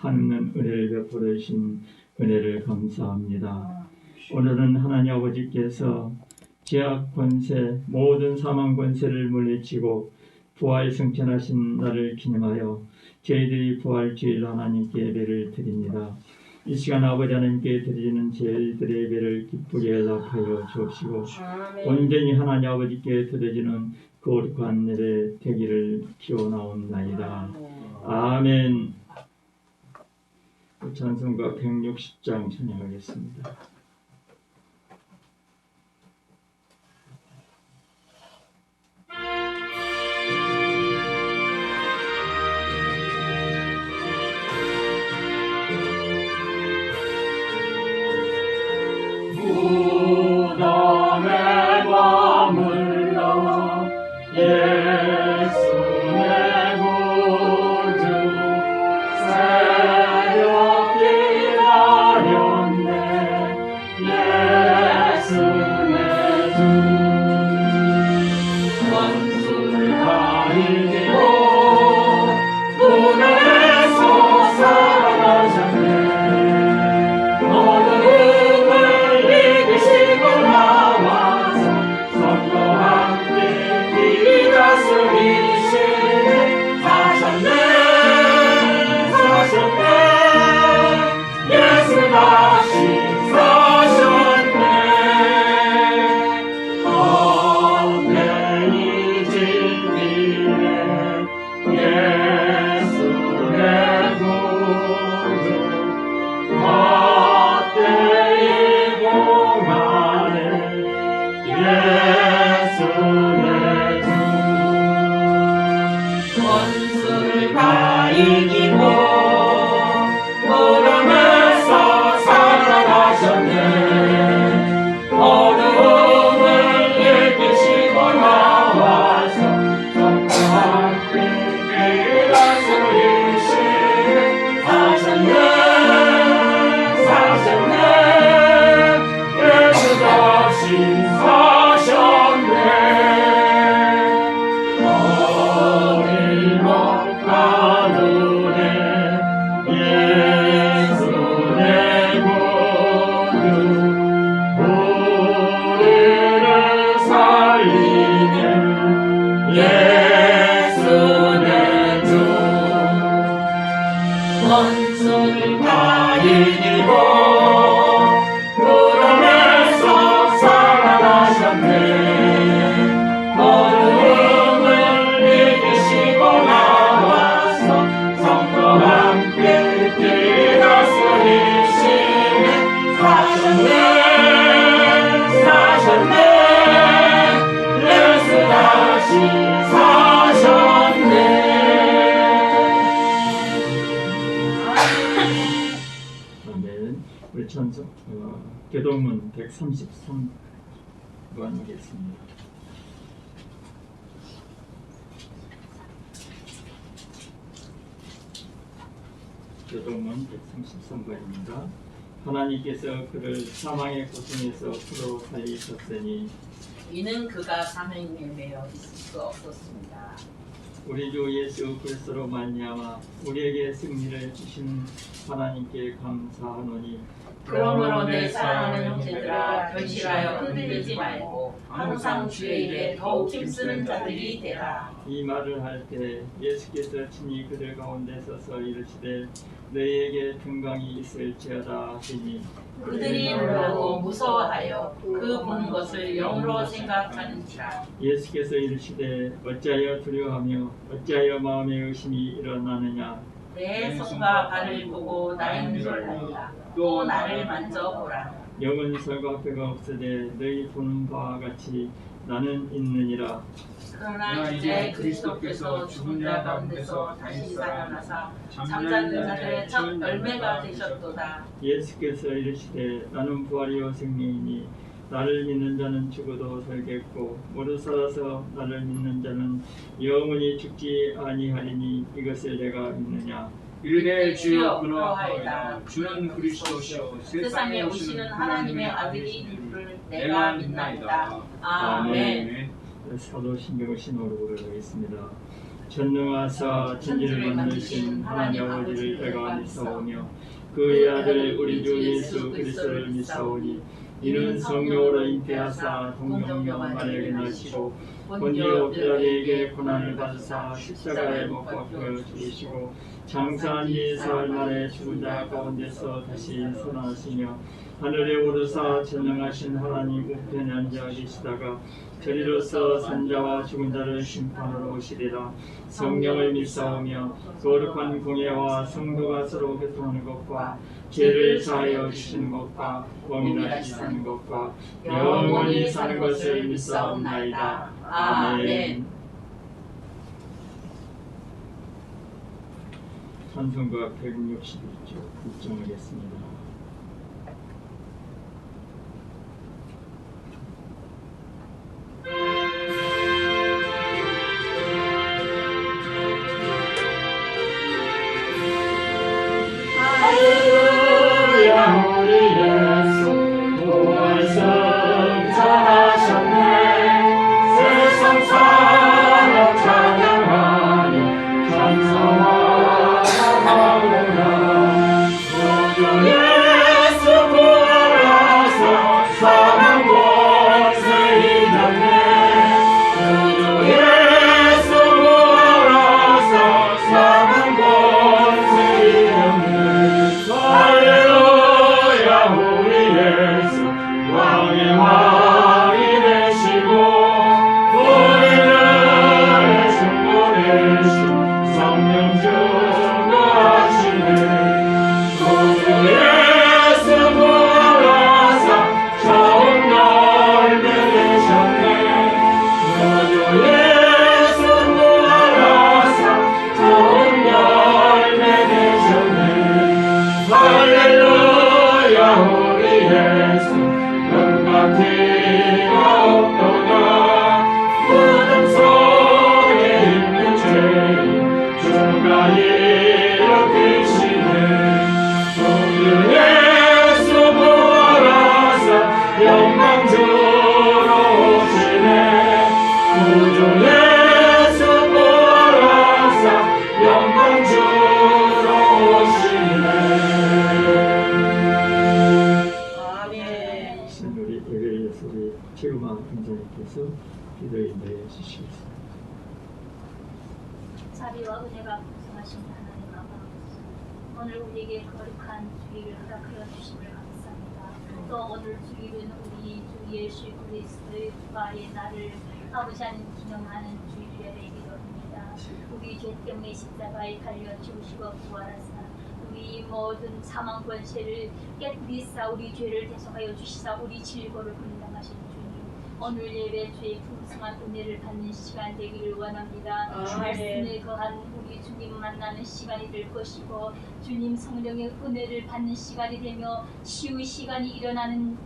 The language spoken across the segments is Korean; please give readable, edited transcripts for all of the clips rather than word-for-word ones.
한없는 은혜를 베풀어 주신 은혜를 감사합니다. 오늘은 하나님 아버지께서 죄악 권세, 모든 사망 권세를 물리치고 부활 승천하신 날을 기념하여 저희들이 부활주일 하나님께 예배를 드립니다. 이 시간 아버지 하나님께 드리는 저희들의 예배를 기쁘게 연락하여 주옵시고 온전히 하나님 아버지께 드려지는 거룩한 예배 되기를 기원하옵나이다. 아멘. 찬송가 160장 찬양하겠습니다. 무덤에 머물러 예수 내 구주 새벽 기다렸네 예수 내 주 원수를 다 이기고 무덤에서 살아나셨네 원수를 다 이기고 무덤에서 살아나셨네 어둠을 이기시고 나와서 성과 함께 다스리시네 사셨네 예수 다시 사셨네 원수를 다 이기고 무덤에서 살아나셨네 어둠을 이기시고 나와서 성과 함께 다스리시네 사셨네 예수 다시 사셨네. 우리 찬송 교동문 133번 하겠습니다. 교동문 133번입니다. 하나님께서 그를 사망의 고통에서 풀어 살리셨으니 이는 그가 사명에 매여 있을 수 없었습니다. 우리 주 예수 그리스도로 말미암아 우리에게 승리를 주신 하나님께 감사하노니 그러므로 내 사랑하는 형제들아 결실하여 흔들리지 말고 항상 주의 일에 더욱 힘쓰는 자들이 되라. 이 말을 할 때 예수께서 친히 그들 가운데 서서 이르시되 너희에게 평강이 있을지어다 하시니 그들이 놀라고 무서워하여 그 본 것을 영으로 생각하는지라. 예수께서 이르시되 어찌하여 두려워하며 어찌하여 마음에 의심이 일어나느냐 내 손과 발을 보고 나인 줄 알라. 또 나를 만져보라. 영은 설과 뼈가 없으되 너희 보는 바와 같이 나는 있느니라. 그러나 이제 그리스도께서 죽은 자 가운데서 다시 살아나사 잠자는 자들의 첫 열매가 되셨도다. 예수께서 이르시되 나는 부활이요 생명이니 나를 믿는 자는 죽어도 살겠고 모두 살아서 나를 믿는 자는 영원히 죽지 아니하리니 이것을 내가 믿느냐. 이르되 주여 그러하이다. 주는 그리스도시요 세상에 오시는 하나님의 아들인 줄 내가 믿나이다. 아멘. 사도신경을 신호로 부르겠습니다. 전능하사 천지를 만드신 하나님 아버지를 내가 믿사오며 그의 아들 우리 주 예수 그리스도를 믿사오니 이는 성령으로 잉태하사 동정녀 마리아에게 나시고 본디오 빌라도에게 고난을 받으사 십자가에 못 박혀 죽으시고 장사한 지 사흘 만에 죽은 자 가운데서 다시 살아나시며 하늘에 오르사 전능하신 하나님 우편에 앉아 계시다가 저리로서 산자와 죽은 자를 심판하러 오시리라. 성령을 믿사오며 거룩한 공예와 성도가 서로 교통하는 것과 죄를 사하여 주시는 것과 범인하시 사는 것과 영원히 사는 것을 믿사옵나이다. 아멘. 찬송가 161조 입장하겠습니다. 할렐루야 우리 예수 부활 승천하셨네 세상 사람 찬양하니 찬송하라 하오라 구주 예수 부활하사 사망 권세 이겼네 구주 예수 부활하사 사망 권세 이겼네 할렐루야 우리 예수 왕의 왕이 되시고 우리를 충분히신 성령 주가하시네 구주 예수 부활하사 처음 널 믿으셨네 구주 예수 부활하사 처음 널 믿으셨네 할렐루야 우리 예수 눈과 티가 없도다 무덤 속에 있는 죄인 주가 일으키시네 구주 예수 부활하사 영광 주러 오시네 구주 예수 부활하사 영광 주러 오시네 아멘. 우리 예배에서 우리 최고만 공장님께서 기도에 인도해 주시겠습니다. 자비와 은혜가 풍성하신 하나님 아버지, 오늘 우리에게 거룩한 주일을 허락하여 주심을 감사합니다. 또 오늘 주일은 우리 주 예수 그리스도의 부활의 날을 아버지 하나님 기념하는 주일이기도 합니다. 우리 죄 때문에 십자가에 달려 죽으시고 부활하사 우리 모든 사망 권세를 깨뜨리사 우리 죄를 대속하여 주시사 우리 질고를 분당하신 주님, 오늘 예배 주의 풍성한 은혜를 받는 시간 되기를 원합니다. 아멘. 말씀에 거한 우리 주님 만나는 시간이 될 것이고 주님 성령의 은혜를 받는 시간이 되며 치유 시간이 일어나는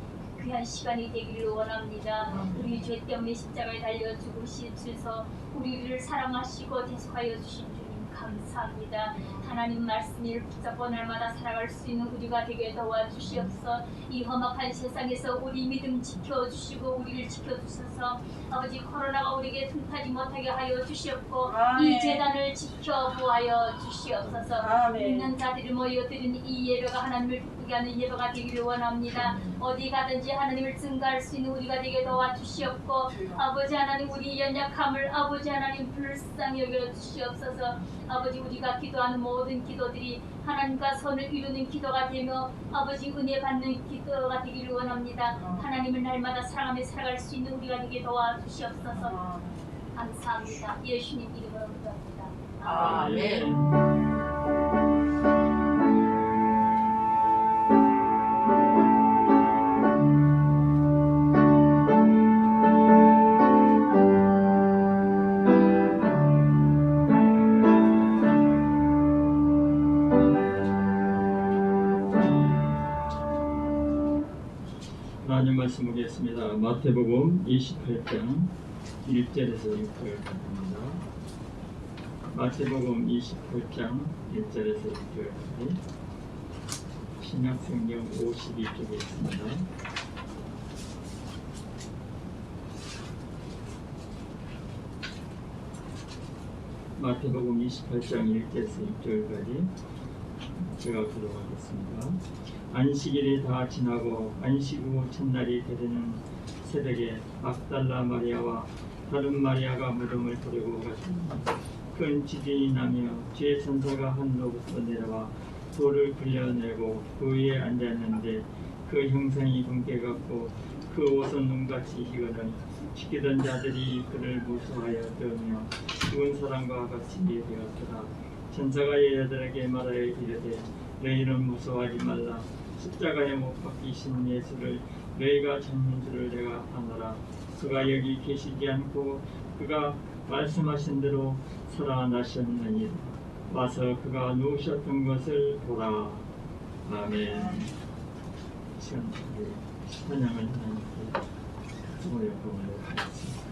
귀한 시간이 되기를 원합니다. 우리 죄 때문에 십자가에 달려 죽으시면서 우리를 사랑하시고 대속하여 주신 주님 감사합니다. 하나님 말씀을 붙잡고 날마다 살아갈 수 있는 우리가 되게 도와주시옵소서. 이 험악한 세상에서 우리 믿음 지켜주시고 우리를 지켜주셔서 아버지 코로나가 우리에게 틈타지 못하게 하여 주시옵고 아멘. 이 재단을 지켜보아여 주시옵소서. 아멘. 믿는 자들이 모여드린 이 예배가 하나님을 기쁘게 하는 예배가 되기를 원합니다. 어디 가든지 하나님을 증가할 수 있는 우리가 되게 도와주시옵고 아버지 하나님 우리 연약함을 아버지 하나님 불쌍히 여겨 주시옵소서. 아버지 우리가 기도하는 모든 기도들이 하나님과 선을 이루는 기도가 되며 아버지 은혜 받는 기도가 되기를 원합니다. 하나님을 날마다 사랑하며 살아갈 수 있는 우리가 되게 도와주시옵소서. 감사합니다. 예수님 이름으로 기도합니다. 아멘. 하나님 말씀 보겠습니다. 마태복음 28장 1절에서 6절까지입니다. 마태복음 28장 1절에서 6절까지 신약성경 52쪽에 있습니다. 마태복음 28장 1절에서 6절까지 제가 구독하겠습니다. 안식일이 다 지나고 안식 후 첫날이 되는 새벽에 막달라 마리아와 다른 마리아가 무덤을 보려고 갔습니다. 큰 지진이 나며 주의 천사가 하늘로부터 내려와 돌을 굴려내고 그 위에 앉았는데 그 형상이 금괴 같고 그 옷은 눈같이 희거늘 지키던 자들이 그를 무서워하여 떨며 죽은 사람과 같이 되었더라. 천사가 얘들에게 말하여 이르되 너희는 무서워하지 말라. 십자가에 못 박히신 예수를 너희가 찾는 줄을 내가 아노라. 그가 여기 계시지 않고 그가 말씀하신 대로 살아나셨느니라. 와서 그가 누우셨던 것을 보라. 아멘. 시간까지 찬양을 하나님께 주의 영광을 하겠습니다.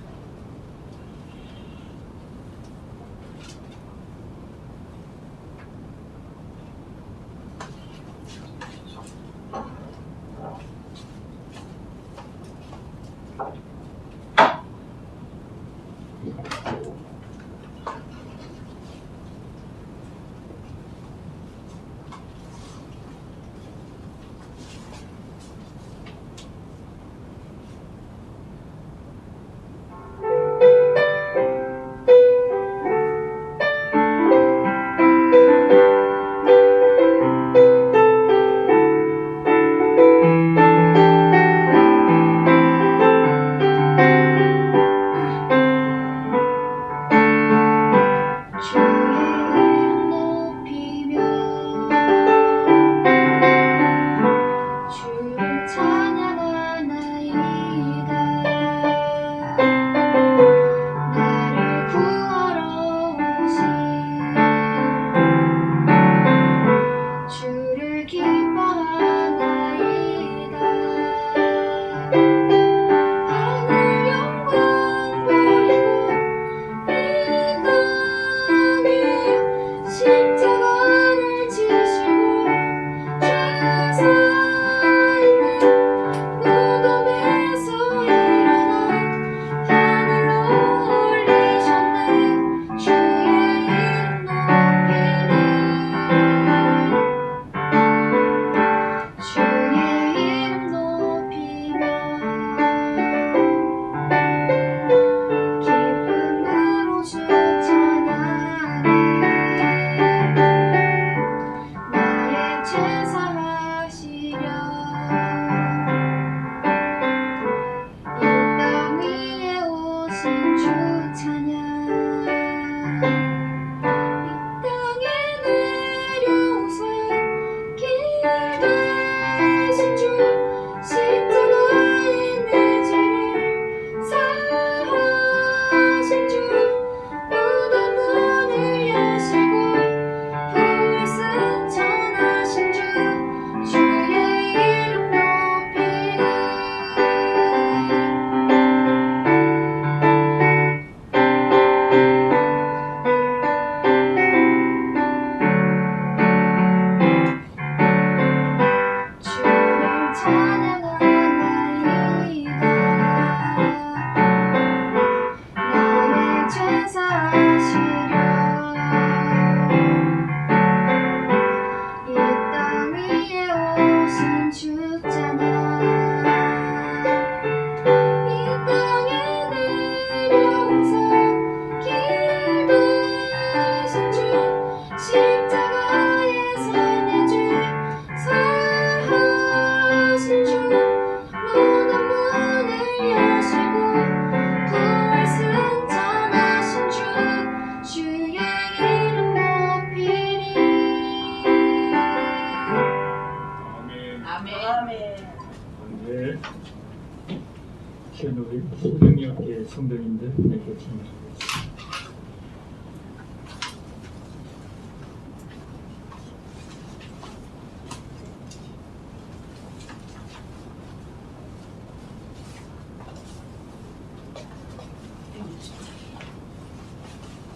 우리 소명역계 성도님들 이렇게 참여하겠습니다.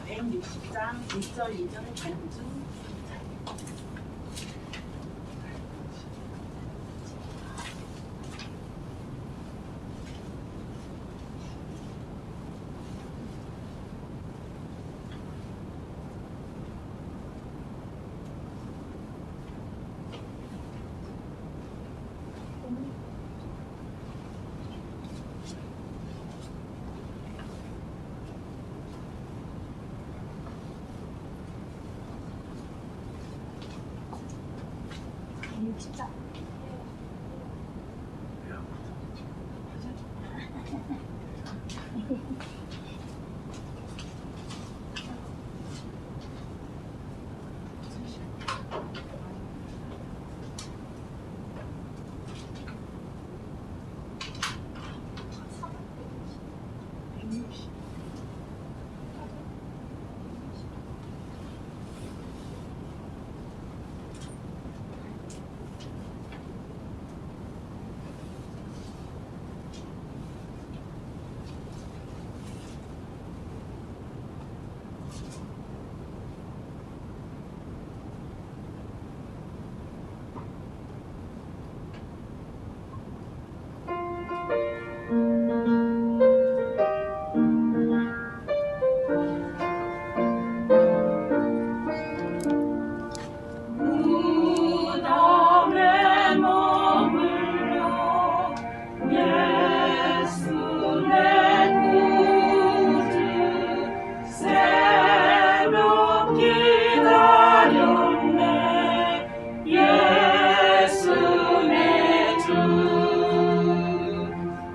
(160장) 1절 2절 간주. 164. 무덤에 머물러 예수 내 구주 새벽 기다렸네 예수 내 주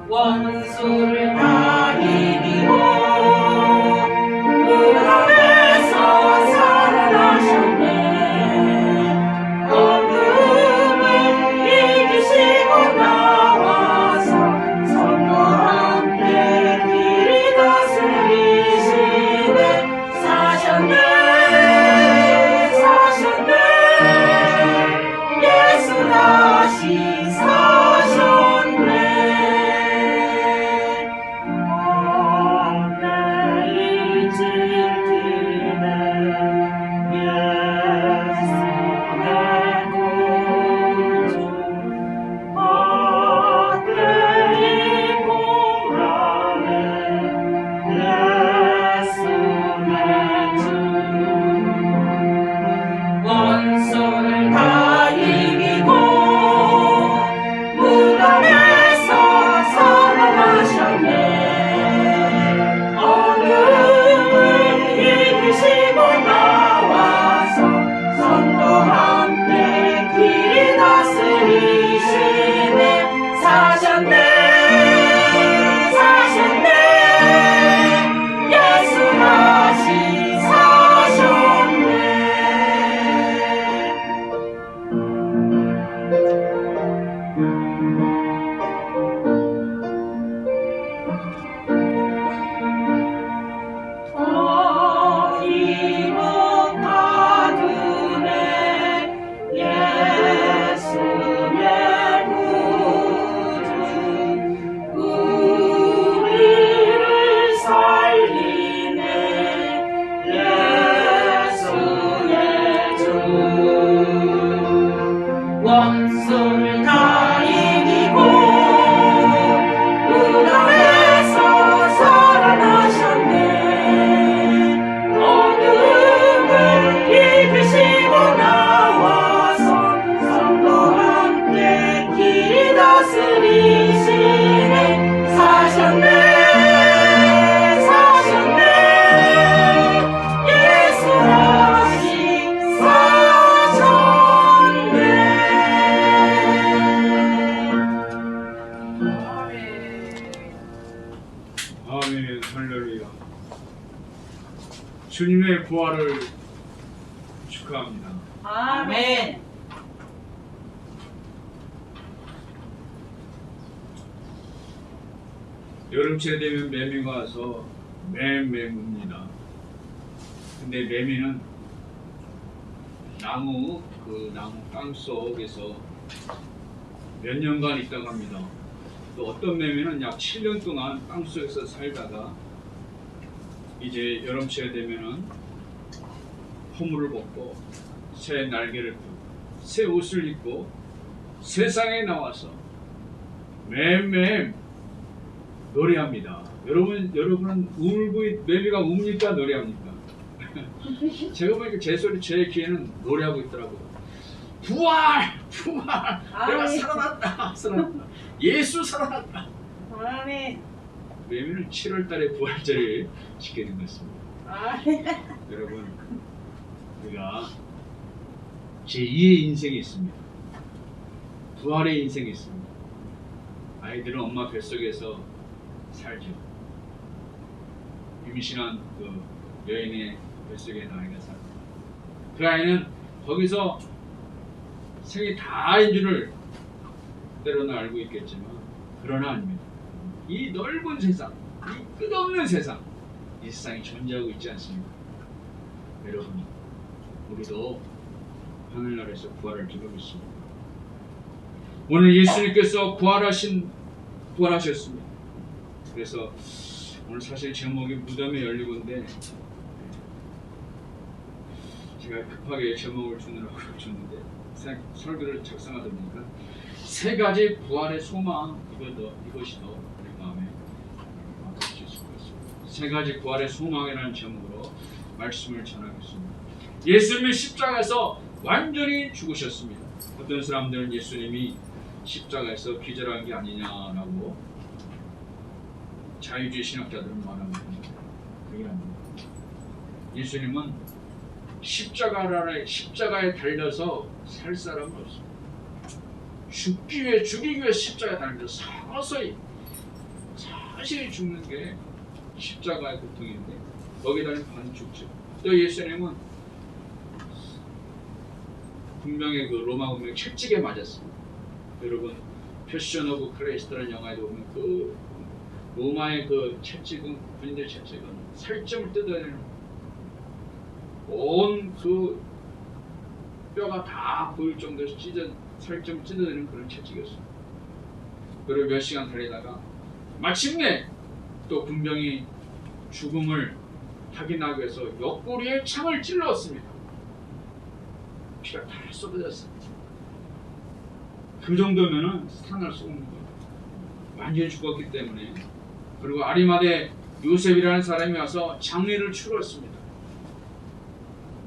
원수를 다 이기고 무덤에서 살아나셨네 어둠을 이기시고 나와서 성과 함께 길이 다스리시네 사셨네 사셨네 예수 다시 사셨네 내 지키네 예수 내 구주 어때이 공간에 예수 내 주 원수를 다 이기고 무덤에서 살아나셨네 어둠을 이기시고 나와서 성도 함께 길이 다스리시네 사셨네 사셨네 예수 다시 사셨네 어디못가두네 예수 내 구주 우리를 살리네 예수 내 주 원수를 다 이기고 무덤에서 살아나셨네 어둠을 이기시고 나와서 성도 함께 길이 다스리시네 사셨네 사셨네 예수 다시 사셨네 아멘. 할렐루야. 주님의 부활을 축하합니다. 아멘 여름철 되면 매미가 와서 맹맹웁니다. 근데 매미는 나무 땅 속에서 몇 년간 있다고 합니다. 또 어떤 매미는 약 7년 동안 땅 속에서 살다가 이제 여름철 되면은 허물을 벗고 새 날개를 펴고 새 옷을 입고 세상에 나와서 맴맴 노래합니다. 여러분은 매미가 웁니까 노래합니까? 제가 보니까 제 귀에는 노래하고 있더라고요. 부활! 내가 살아났다! 예수 살아났다! 아멘 매미는 7월달에 부활절을 지키는 것입니다. 여러분, 우리가 제2의 인생이 있습니다. 부활의 인생이 있습니다. 아이들은 엄마 뱃속에서 살죠. 임신한 그 여인의 뱃속에 아이가 살고, 그 아이는 거기서 생이 다인 줄을 때로는 알고 있겠지만 그러나 아닙니다. 이 넓은 세상, 이 끝없는 세상, 이 세상이 존재하고 있지 않습니까? 여러분, 우리도 하늘나라에서 부활을 기다리고 있습니다. 오늘 예수님께서 부활하셨습니다. 그래서 오늘 사실 제목이 무덤에 열리고인데 제가 급하게 제목을 주느라고 줬는데 설교를 작성하다 보니까 세 가지 부활의 소망, 이것이 더 우리 마음에 와닿을 수 있을 것 같습니다. 세 가지 부활의 소망이라는 제목으로 말씀을 전하겠습니다. 예수님이 십자가에서 완전히 죽으셨습니다. 어떤 사람들은 예수님이 십자가에서 기절한 게 아니냐라고 자유주의 신학자들은 말합니다. 그게 아닙니다. 예수님은 십자가에 달려서 살 사람은 없습니다. 죽기 위해 십자가에 달려서 서서히 죽는 게 십자가의 고통인데 거기에 반 죽죠. 또 예수님은 분명히 그 로마 문명 채찍에 맞았습니다. 여러분, 패션 오브 크라이스트라는 영화에도 보면 그 로마의 그 채찍은, 군인들 채찍은 살점을 뜯어내는 온 그 뼈가 다 보일 정도로 살점을 찢어내는 그런 채찍이었습니다. 그리고 몇 시간 달리다가 마침내 또 분명히 죽음을 확인하기 위해서 옆구리에 창을 찔렀습니다. 피가 다 쏟아졌습니다. 그 정도면은 산을 쏘는 거예요. 완전히 죽었기 때문에. 그리고 아리마대 요셉이라는 사람이 와서 장례를 치렀습니다.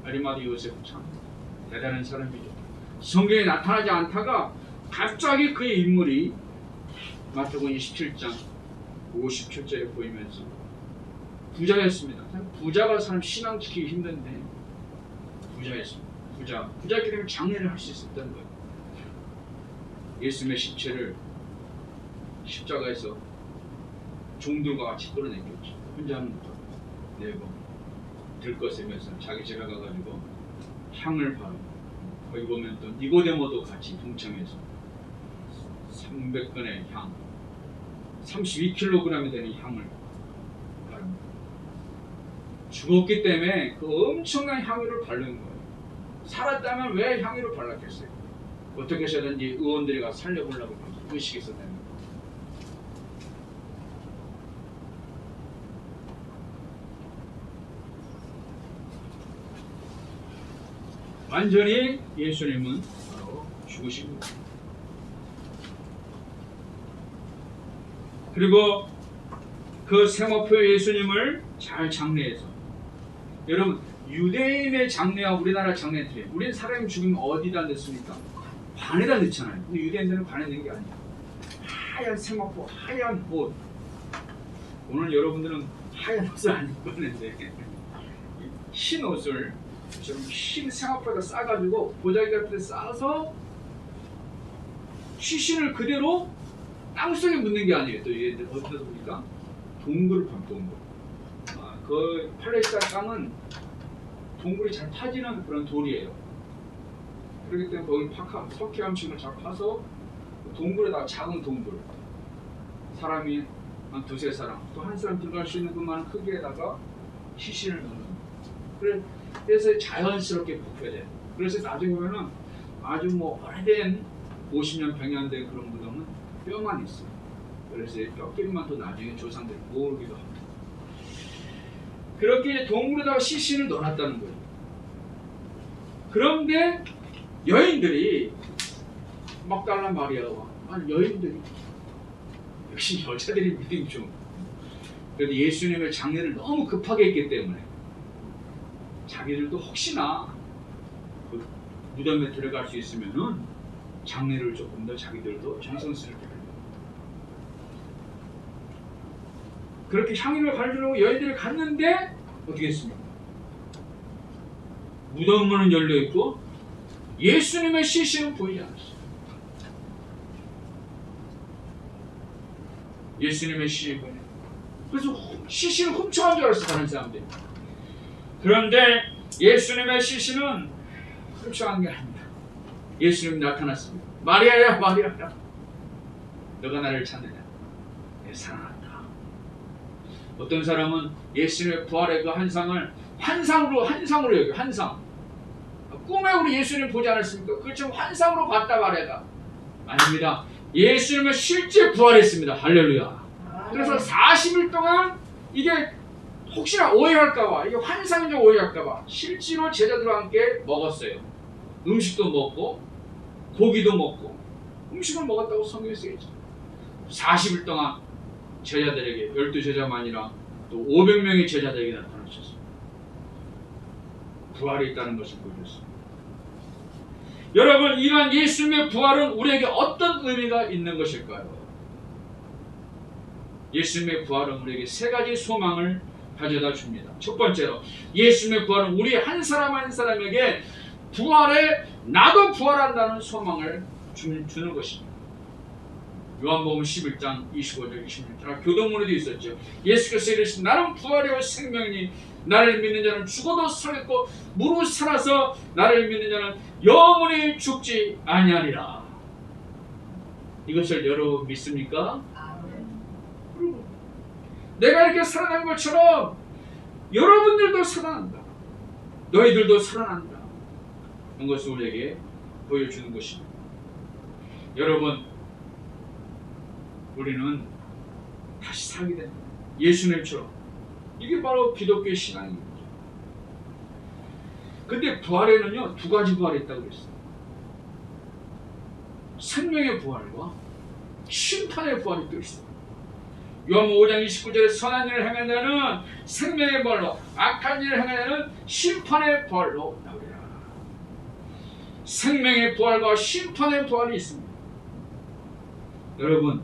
아리마대 요셉 참 대단한 사람이죠. 성경에 나타나지 않다가 갑자기 그의 인물이 마태복음 27장 57절에 보이면서 부자였습니다. 부자가 사람 신앙 지키기 힘든데 부자였습니다. 부자였기 때문에 장례를 할 수 있었다는 거예요. 예수님의 시체를 십자가에서 종들과 같이 끌어내겼죠. 혼자는 내고 들것이면서 자기 집에 가가지고 향을 바르고, 거기 보면 또 니고데모도 같이 동참해서 300건의 향, 32kg이 되는 향을 바릅니다. 죽었기 때문에 그 엄청난 향유를 바르는 거예요. 살았다면 왜 향유를 발랐겠어요? 어떻게 해서든지 의원들이 가서 살려보려고 의식이 있었다는 거예요. 완전히 예수님은 바로 죽으신 거예요. 그리고 그 세마포 예수님을 잘 장례해서, 여러분, 유대인의 장례와 우리나라 장례 틀려요. 우리는 사람이 죽으면 어디다 넣습니까? 관에다 넣잖아요. 근데 유대인들은 관에 넣는 게 아니에요. 하얀 세마포, 하얀 옷. 오늘 여러분들은 하얀 옷을 안 입고 있는데 흰 옷을 흰 세마포에다 싸가지고 보자기 같은 데 싸서 시신을 그대로 땅속에 묻는 게 아니에요. 또 얘들 어디다 보니까 동굴을 판 동굴. 그 팔레스타인 땅은 동굴이 잘 파지는 그런 돌이에요. 그렇기 때문에 거기 석회암식을 잘 파서 동굴에다가 작은 동굴, 사람이 한 두세 사람, 또 한 사람 들어갈 수 있는 그만한 크기에다가 시신을 넣는. 그래서 자연스럽게 부패돼요. 그래서 나중에 보면은 아주 오래된 50년, 100년 된 그런 무덤은 뼈만 있어요. 그래서 뼈끼리만 또 나중에 조상들이 모으기도 합니다. 그렇게 동굴에다가 시신을 넣어놨다는 거예요. 그런데 여인들이 막달라 마리아와 여인들이 역시 여자들이 믿음이 좀, 그래도 예수님의 장례를 너무 급하게 했기 때문에 자기들도 혹시나 그 무덤에 들어갈 수 있으면은 장례를 조금 더 자기들도 정성스럽게 하려고, 그렇게 향유를 바르려고 여인들이 갔는데 어떻게 했습니까? 무덤 문은 열려 있고 예수님의 시신은 보이지 않았어요. 예수님의 시신이군요. 그래서 시신을 훔쳐간 줄 알았어, 다른 사람들이. 그런데 예수님의 시신은 훔쳐간 게 아닙니다. 예수님이 나타났습니다. 마리아야, 마리아야, 너가 나를 찾느냐? 내 사랑한다. 어떤 사람은 예수님의 부활의 그 환상을 환상으로 여겨. 환상. 꿈에 우리 예수님 보지 않았습니까? 그걸 지금 환상으로 봤다 말해가. 아닙니다. 예수님은 실제 부활했습니다. 할렐루야. 그래서 40일 동안 이게 혹시나 오해할까봐, 이게 환상인지 오해할까봐 실제로 제자들과 함께 먹었어요. 음식도 먹고 고기도 먹고 음식을 먹었다고 성경에 쓰여있죠. 40일 동안 제자들에게, 12제자만 아니라 또 500명의 제자들에게 나타나셨습니다. 부활이 있다는 것을 보여줬습니다. 여러분, 이러한 예수님의 부활은 우리에게 어떤 의미가 있는 것일까요? 예수님의 부활은 우리에게 세 가지 소망을 가져다 줍니다. 첫 번째로, 예수님의 부활은 우리 한 사람 한 사람에게 부활에 나도 부활한다는 소망을 주는 것입니다. 요한복음 11장 25절 26절 교동문에도 있었죠. 예수께서 이르시되 나는 부활이요 생명이니 나를 믿는 자는 죽어도 살겠고 무릇 살아서 나를 믿는 자는 영원히 죽지 아니하리라. 이것을 여러분 믿습니까? 여러분, 내가 이렇게 살아난 것처럼 여러분들도 살아난다. 너희들도 살아난다. 이런 것을 우리에게 보여주는 것입니다. 여러분, 우리는 다시 살게 됩니다. 예수님처럼. 이게 바로 기독교의 신앙입니다. 근데 부활에는요, 두 가지 부활이 있다고 그랬어요. 생명의 부활과 심판의 부활이 또 있어요. 요한복음 5장 29절에 선한 일을 행하는 자는 생명의 부활로, 악한 일을 행하는 자는 심판의 부활로 나오리라. 생명의 부활과 심판의 부활이 있습니다. 여러분,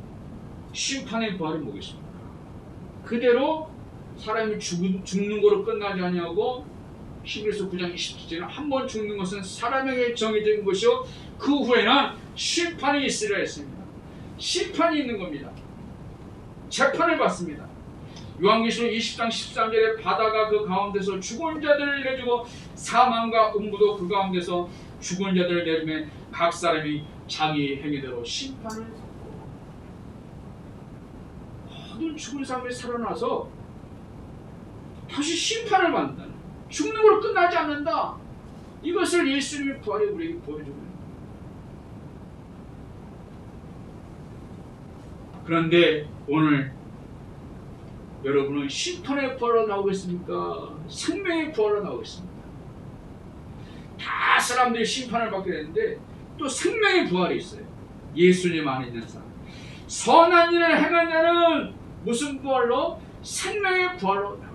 심판의 부활이 뭐겠습니까? 그대로 사람이 죽는 거로 끝나지 아니하고 히브리서 9장 27절에 한 번 죽는 것은 사람에게 정해진 것이요 그 후에는 심판이 있으리라 했습니다. 심판이 있는 겁니다. 재판을 받습니다. 요한계시록 20장 13절에 바다가 그 가운데서 죽은 자들을 내주고 사망과 음부도 그 가운데서 죽은 자들을 내주매 각 사람이 자기 행위대로 심판을 받고, 모든 죽은 사람이 살아나서 다시 심판을 받는다. 죽는 걸로 끝나지 않는다. 이것을 예수님의 부활이 우리에게 보여주고 있습니다. 그런데 오늘 여러분은 심판의 부활로 나오겠습니까? 생명의 부활로 나오겠습니까? 다 사람들이 심판을 받게 되는데 또 생명의 부활이 있어요. 예수님 안에 있는 사람. 선한 일을 행한 자는 무슨 부활로? 생명의 부활로 나옵니다.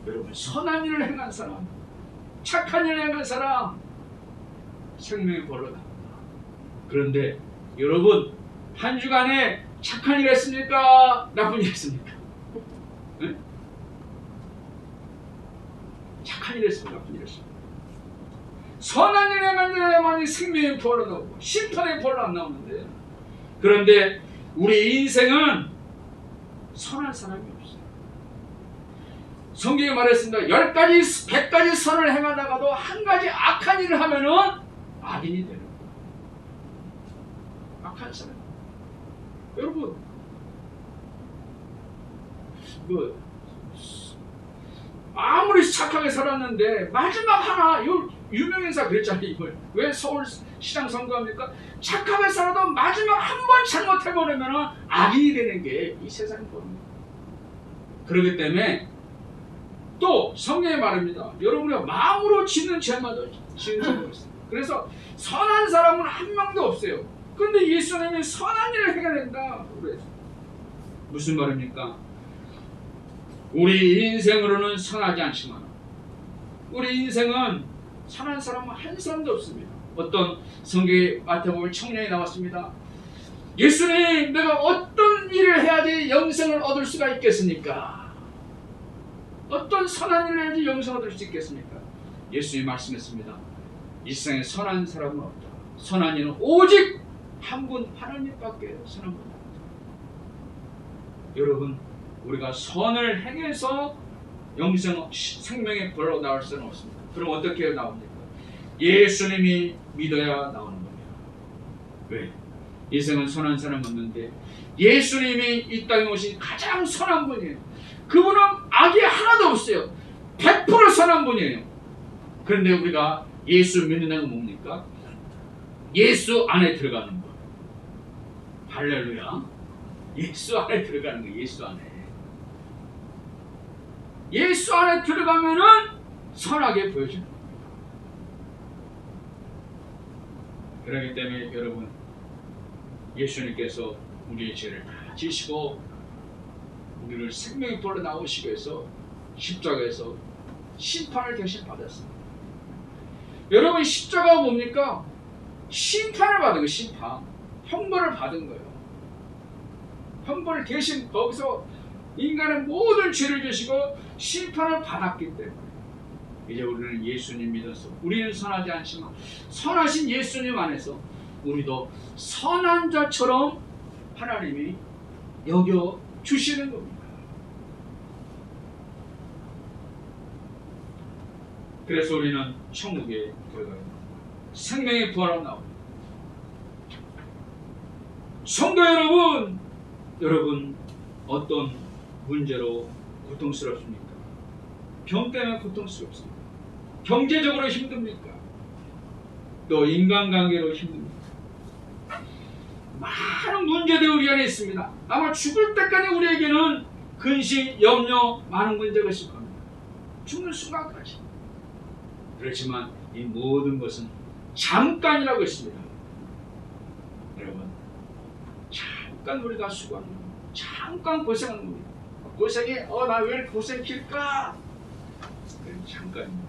여러분, 선한 일을 행한 사람, 착한 일을 행한 사람, 생명의 부활로 나옵니다. 그런데 여러분, 한 주간에 착한 일 했습니까? 나쁜 일 했습니까? 네? 착한 일 했습니까? 나쁜 일 했습니까? 선한 일에 만나야만이 생명의 부활로 나오고 심판의 부활로 안 나오는데, 그런데 우리 인생은 선한 사람이 없어요. 성경이 말했습니다. 10가지, 100가지 선을 행하다가도 한 가지 악한 일을 하면은 악인이 되는 거예요. 악한 사람. 여러분, 아무리 착하게 살았는데 마지막 하나, 이거 유명인사 그랬잖아요. 이걸 왜 서울시장 선거합니까? 착하게 살아도 마지막 한 번 잘못해버리면 악인이 되는 게 이 세상 겁니다. 그렇기 때문에 또 성경에 말합니다. 여러분이 마음으로 짓는 죄마다 지은 죄가 있어요. 그래서 선한 사람은 한 명도 없어요. 그런데 예수님이 선한 일을 해야 된다. 무슨 말입니까? 우리 인생으로는 선하지 않지만 우리 인생은 선한 사람은 한 사람도 없습니다. 어떤 성경에 마태복음 청년이 나왔습니다. 예수님, 내가 어떤 일을 해야지 영생을 얻을 수가 있겠습니까? 어떤 선한 일을 해야지 영생을 얻을 수 있겠습니까? 예수님이 말씀했습니다. 이 세상에 선한 사람은 없다. 선한 일은 오직 한 분 하나님밖에 선한 분. 여러분, 우리가 선을 행해서 영생 생명의 벌로 나올 수는 없습니다. 그럼 어떻게 나옵니까? 예수님이 믿어야 나오는 겁니다. 왜? 인생은 선한 사람 없는데 예수님이 이 땅에 오신 가장 선한 분이에요. 그분은 악이 하나도 없어요. 100% 선한 분이에요. 그런데 우리가 예수 믿는 건 뭡니까? 예수 안에 들어가는 것. 할렐루야. 예수 안에 들어가는 거. 예수 안에. 예수 안에 들어가면은 선하게 보여주는 겁니다. 그렇기 때문에 여러분, 예수님께서 우리의 죄를 다 지시고 우리를 생명의 벌로 나오시기 위해서 십자가에서 심판을 대신 받았습니다. 여러분, 십자가가 뭡니까? 심판을 받은 거예요. 심판. 형벌을 받은 거예요. 형벌을 대신 거기서 인간의 모든 죄를 지시고 심판을 받았기 때문에 이제 우리는 예수님 믿어서 우리는 선하지 않지만 선하신 예수님 안에서 우리도 선한 자처럼 하나님이 여겨 주시는 겁니다. 그래서 우리는 천국에 들어가요. 생명의 부활로 나옵니다. 성도 여러분 어떤 문제로 고통스럽습니까? 병 때문에 고통스럽습니까? 경제적으로 힘듭니까? 또 인간관계로 힘듭니까? 많은 문제들이 우리 안에 있습니다. 아마 죽을 때까지 우리에게는 근심, 염려, 많은 문제가 있을 겁니다. 죽는 순간까지. 그렇지만 이 모든 것은 잠깐이라고 했습니다. 여러분, 잠깐 우리가 수고하는 겁니다. 잠깐 고생하는 겁니다. 고생이 나 왜 이렇게 고생길까? 잠깐입니다.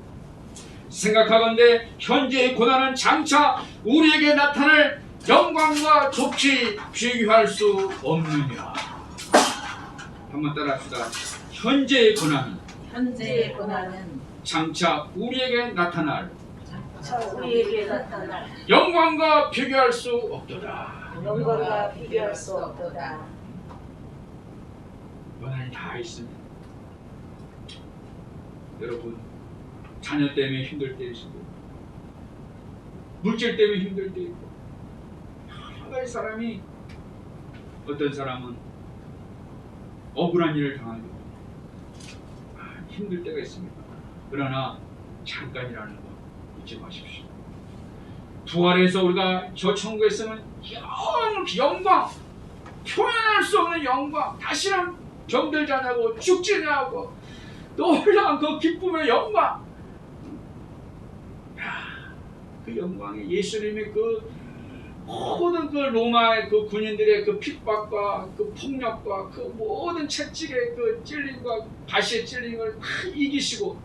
생각하건대 현재의 고난은 장차 우리에게 나타날 영광과 좋지 비교할 수 없느냐. 한번 따라합시다. 현재의 고난은 장차 우리에게 나타날 영광과 비교할 수 없도다. 고난이 다 있습니다. 여러분, 자녀 때문에 힘들 때 있고, 물질 때문에 힘들 때 있고, 여러 가지 사람이, 어떤 사람은 억울한 일을 당하고 힘들 때가 있습니다. 그러나 잠깐이라는 거 잊지 마십시오. 부활해서 우리가 저 천국에 있으면 영광, 표현할 수 없는 영광, 다시는 병들지 않고 죽지 않고 놀라운 그 기쁨의 영광. 그 영광이 예수님이 그 모든 그 로마의 그 군인들의 그 핍박과 그 폭력과 그 모든 채찍의 그 찔림과 가시의 찔림을 다 이기시고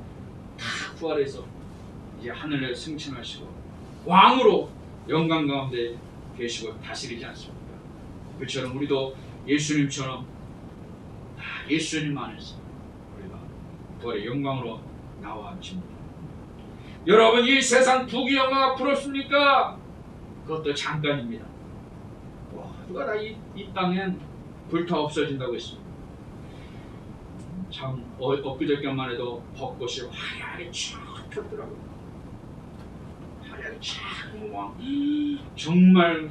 다 부활해서 이제 하늘에 승천하시고 왕으로 영광 가운데 계시고 다스리지 않습니까? 그처럼 우리도 예수님처럼 예수님 안에서 우리가 부활의 영광으로 나와집니다. 여러분, 이 세상 부귀영화가 부럽습니까? 그것도 잠깐입니다. 누가 다 이 땅엔 불타 없어진다고 했습니다. 참 엊그저께만 해도 벚꽃이 화려하게 쫙 폈더라고요. 화려하게 쫙 정말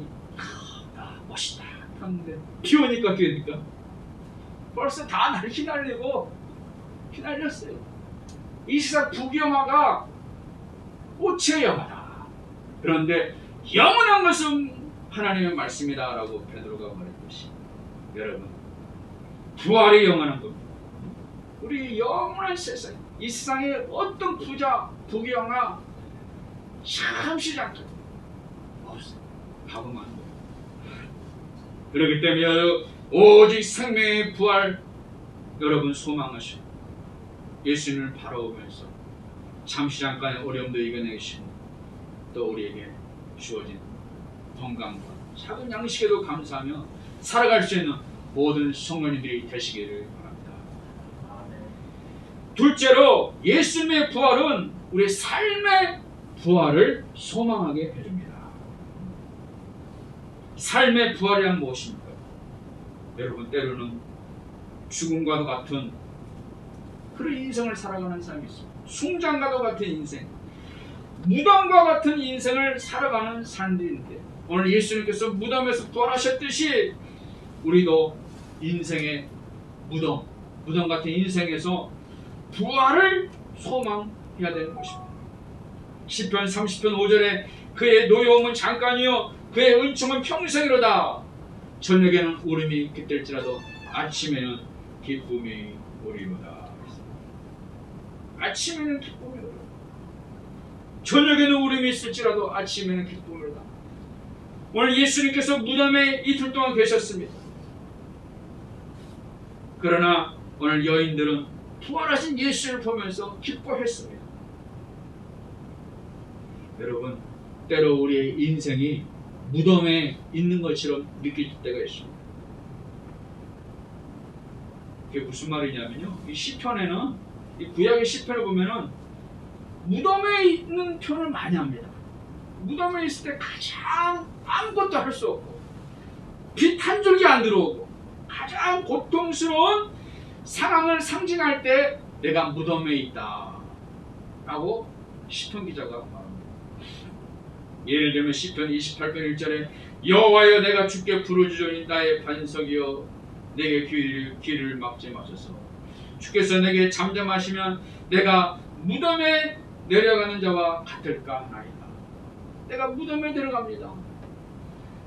멋있다 하는데 비 오니까 벌써 다 날 휘날렸어요. 이 세상 부귀영화가 꽃의 영화다. 그런데 영원한 것은 하나님의 말씀이다라고 베드로가 말했듯이 여러분, 부활이 영원한 겁니다. 우리 영원한 세상, 이 세상에 어떤 부자, 부귀영화 잠시 잠깐 없어요. 가보면 안 돼요. 그렇기 때문에 오직 생명의 부활 여러분 소망하시고 예수님을 바라보면서 잠시 잠깐의 어려움도 이겨내시고 또 우리에게 주어진 건강과 작은 양식에도 감사하며 살아갈 수 있는 모든 성도님들이 되시기를 바랍니다. 둘째로 예수님의 부활은 우리 삶의 부활을 소망하게 해줍니다. 삶의 부활이란 무엇입니까? 여러분, 때로는 죽음과도 같은 그런 인생을 살아가는 사람이 있습니다. 숭장과도 같은 인생, 무덤과 같은 인생을 살아가는 사람들인데, 오늘 예수님께서 무덤에서 부활하셨듯이 우리도 인생의 무덤 같은 인생에서 부활을 소망해야 되는 것입니다. 시편 30편 5절에 그의 노여움은 잠깐이요 그의 은총은 평생이로다. 저녁에는 울음이 깃들지라도 아침에는 기쁨이 오리로다. 아침에는 기쁨이 오리로다. 저녁에는 울음이 있을지라도 아침에는 기쁨이 오리로다. 오늘 예수님께서 무덤에 이틀 동안 계셨습니다. 그러나 오늘 여인들은 부활하신 예수를 보면서 기뻐했습니다. 여러분, 때로 우리의 인생이 무덤에 있는 것처럼 느낄 때가 있습니다. 그게 무슨 말이냐면요, 이 시편에는, 이 구약의 시편을 보면은 무덤에 있는 표현을 많이 합니다. 무덤에 있을 때 가장 아무것도 할 수 없고 빛 한 줄기 안 들어오고 가장 고통스러운 상황을 상징할 때 내가 무덤에 있다 라고 시편 기자가 말합니다. 예를 들면 시편 28편 1절에 여호와여 내가 주께 부르짖으니 나의 반석이여 내게 귀를 막지 마소서. 주께서 내게 잠잠하시면 내가 무덤에 내려가는 자와 같을까 하나이다. 내가 무덤에 내려갑니다.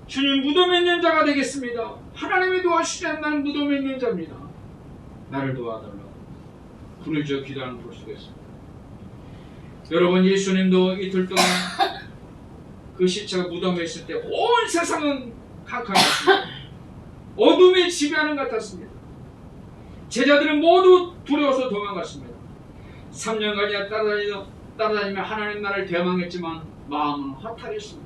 주님, 무덤에 있는 자가 되겠습니다. 하나님의 도와주시면 나는 무덤에 있는 자입니다. 나를 도와달라고 부르짖어 기도하는 볼 수가 있습니다. 여러분, 예수님도 이틀 동안 그 시체가 무덤에 있을 때 온 세상은 캄캄했습니다. 어둠이 지배하는 것 같았습니다. 제자들은 모두 두려워서 도망갔습니다. 3년간이나 따라다니며 하나님 나라를 대망했지만 마음은 허탈했습니다.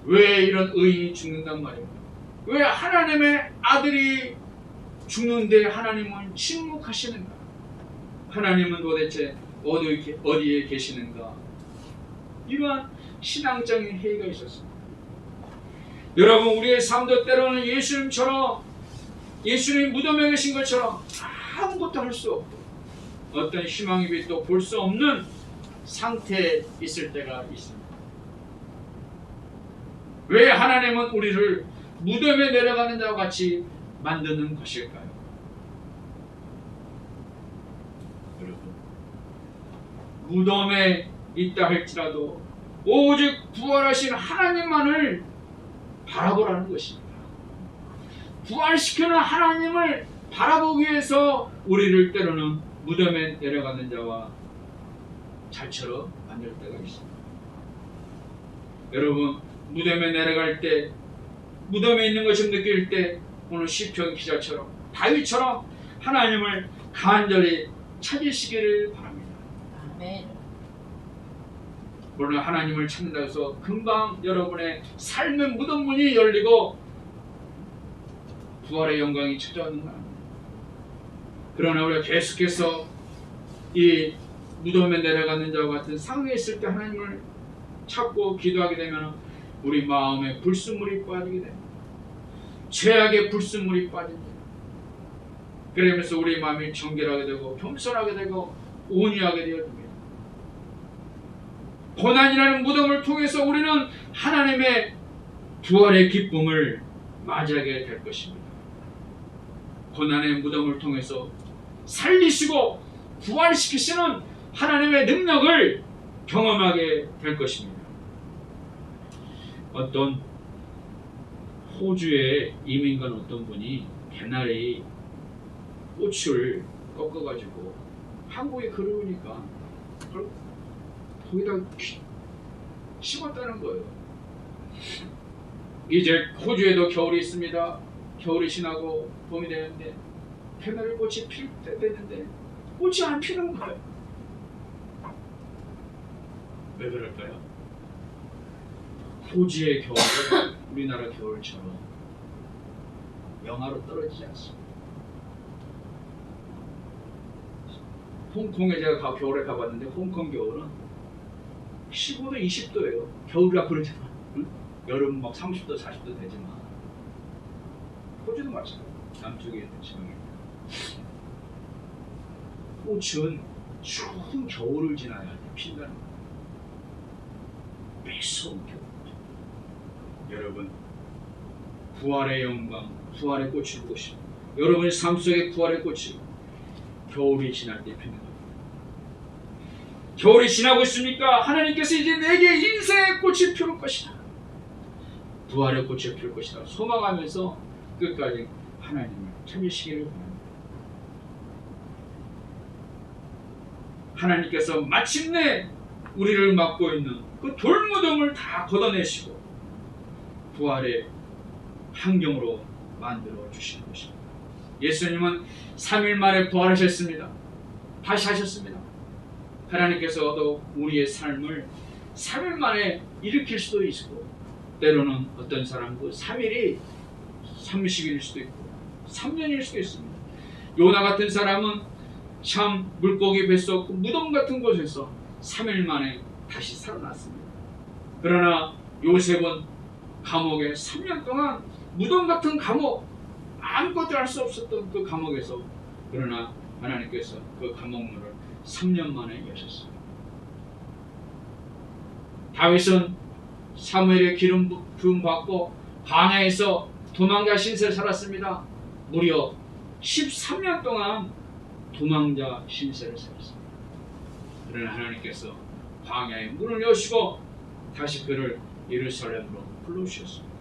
왜 이런 의인이 죽는단 말입니까? 왜 하나님의 아들이 죽는데 하나님은 침묵하시는가? 하나님은 도대체 어디에 계시는가? 이러한 신앙적인 회의가 있었습니다. 여러분, 우리의 삶도 때로는 예수님처럼, 예수님 무덤에 계신 것처럼 아무것도 할 수 없고 어떤 희망의 빛도 볼 수 없는 상태에 있을 때가 있습니다. 왜 하나님은 우리를 무덤에 내려가는 자와 같이 만드는 것일까요? 여러분, 무덤에 있다 할지라도 오직 부활하신 하나님만을 바라보라는 것입니다. 부활시키는 하나님을 바라보기 위해서 우리를 때로는 무덤에 내려가는 자와 잘처럼 만들 때가 있습니다. 여러분, 무덤에 내려갈 때, 무덤에 있는 것을 느낄 때 오늘 시편 기자처럼 다윗처럼 하나님을 간절히 찾으시기를 바랍니다. 아멘. 물론 하나님을 찾는다고 해서 금방 여러분의 삶의 무덤 문이 열리고 부활의 영광이 찾아오는 거 아닙니다. 그러나 우리가 계속해서 이 무덤에 내려가는 자와 같은 상황에 있을 때 하나님을 찾고 기도하게 되면 우리 마음에 불순물이 빠지게 됩니다. 죄악의 불순물이 빠집니다. 그러면서 우리 마음이 정결하게 되고 겸손하게 되고 온유하게 되어집니다. 고난이라는 무덤을 통해서 우리는 하나님의 부활의 기쁨을 맞이하게 될 것입니다. 고난의 무덤을 통해서 살리시고 부활시키시는 하나님의 능력을 경험하게 될 것입니다. 어떤 호주의 이민간 어떤 분이 배나리 꽃을 꺾어가지고 한국에 그리우니까 거기다 심었다는 거예요. 이제 호주에도 겨울이 있습니다. 겨울이 지나고 봄이 되는데 배나리 꽃이 필 때 됐는데 꽃이 안 피는 거예요. 왜 그럴까요? 호주의 겨울은 우리나라 겨울처럼 영하로 떨어지지 않습니다. 홍콩에 제가 겨울에 가봤는데 홍콩 겨울은 15도, 20도예요. 겨울이라 그러지만, 응? 여름 막 30도, 40도 되지만, 호주도 마찬가지. 남쪽에 있는 지방입니다. 꽃은 추운 겨울을 지나야 핀다는 거예요. 매서운 겨울. 여러분, 부활의 영광, 부활의 꽃을 보고 싶어요. 여러분의 삶 속에 부활의 꽃이 겨울이 지날 때 피는 겁니다. 겨울이 지나고 있습니까? 하나님께서 이제 내게 인생의 꽃이 피울 것이다. 부활의 꽃이 피울 것이다. 소망하면서 끝까지 하나님을 찾으시기를 바랍니다. 하나님께서 마침내 우리를 막고 있는 그 돌무덤을 다 걷어내시고 부활의 환경으로 만들어 주시는 것입니다. 예수님은 3일 만에 부활하셨습니다. 다시 하셨습니다. 하나님께서도 우리의 삶을 3일 만에 일으킬 수도 있고, 때로는 어떤 사람도 3일이 30일일 수도 있고 3년일 수도 있습니다. 요나 같은 사람은 참 물고기 뱃속 무덤 같은 곳에서 3일 만에 다시 살아났습니다. 그러나 요셉은 감옥에 3년 동안 무덤 같은 감옥, 아무것도 할 수 없었던 그 감옥에서, 그러나 하나님께서 그 감옥문을 3년 만에 여셨습니다. 다윗은 사무엘의 기름 부음 받고 광야에서 도망자 신세를 살았습니다. 무려 13년 동안 도망자 신세를 살았습니다. 그러나 하나님께서 광야의 문을 여시고 다시 그를 예루살렘으로 불러주셨습니다.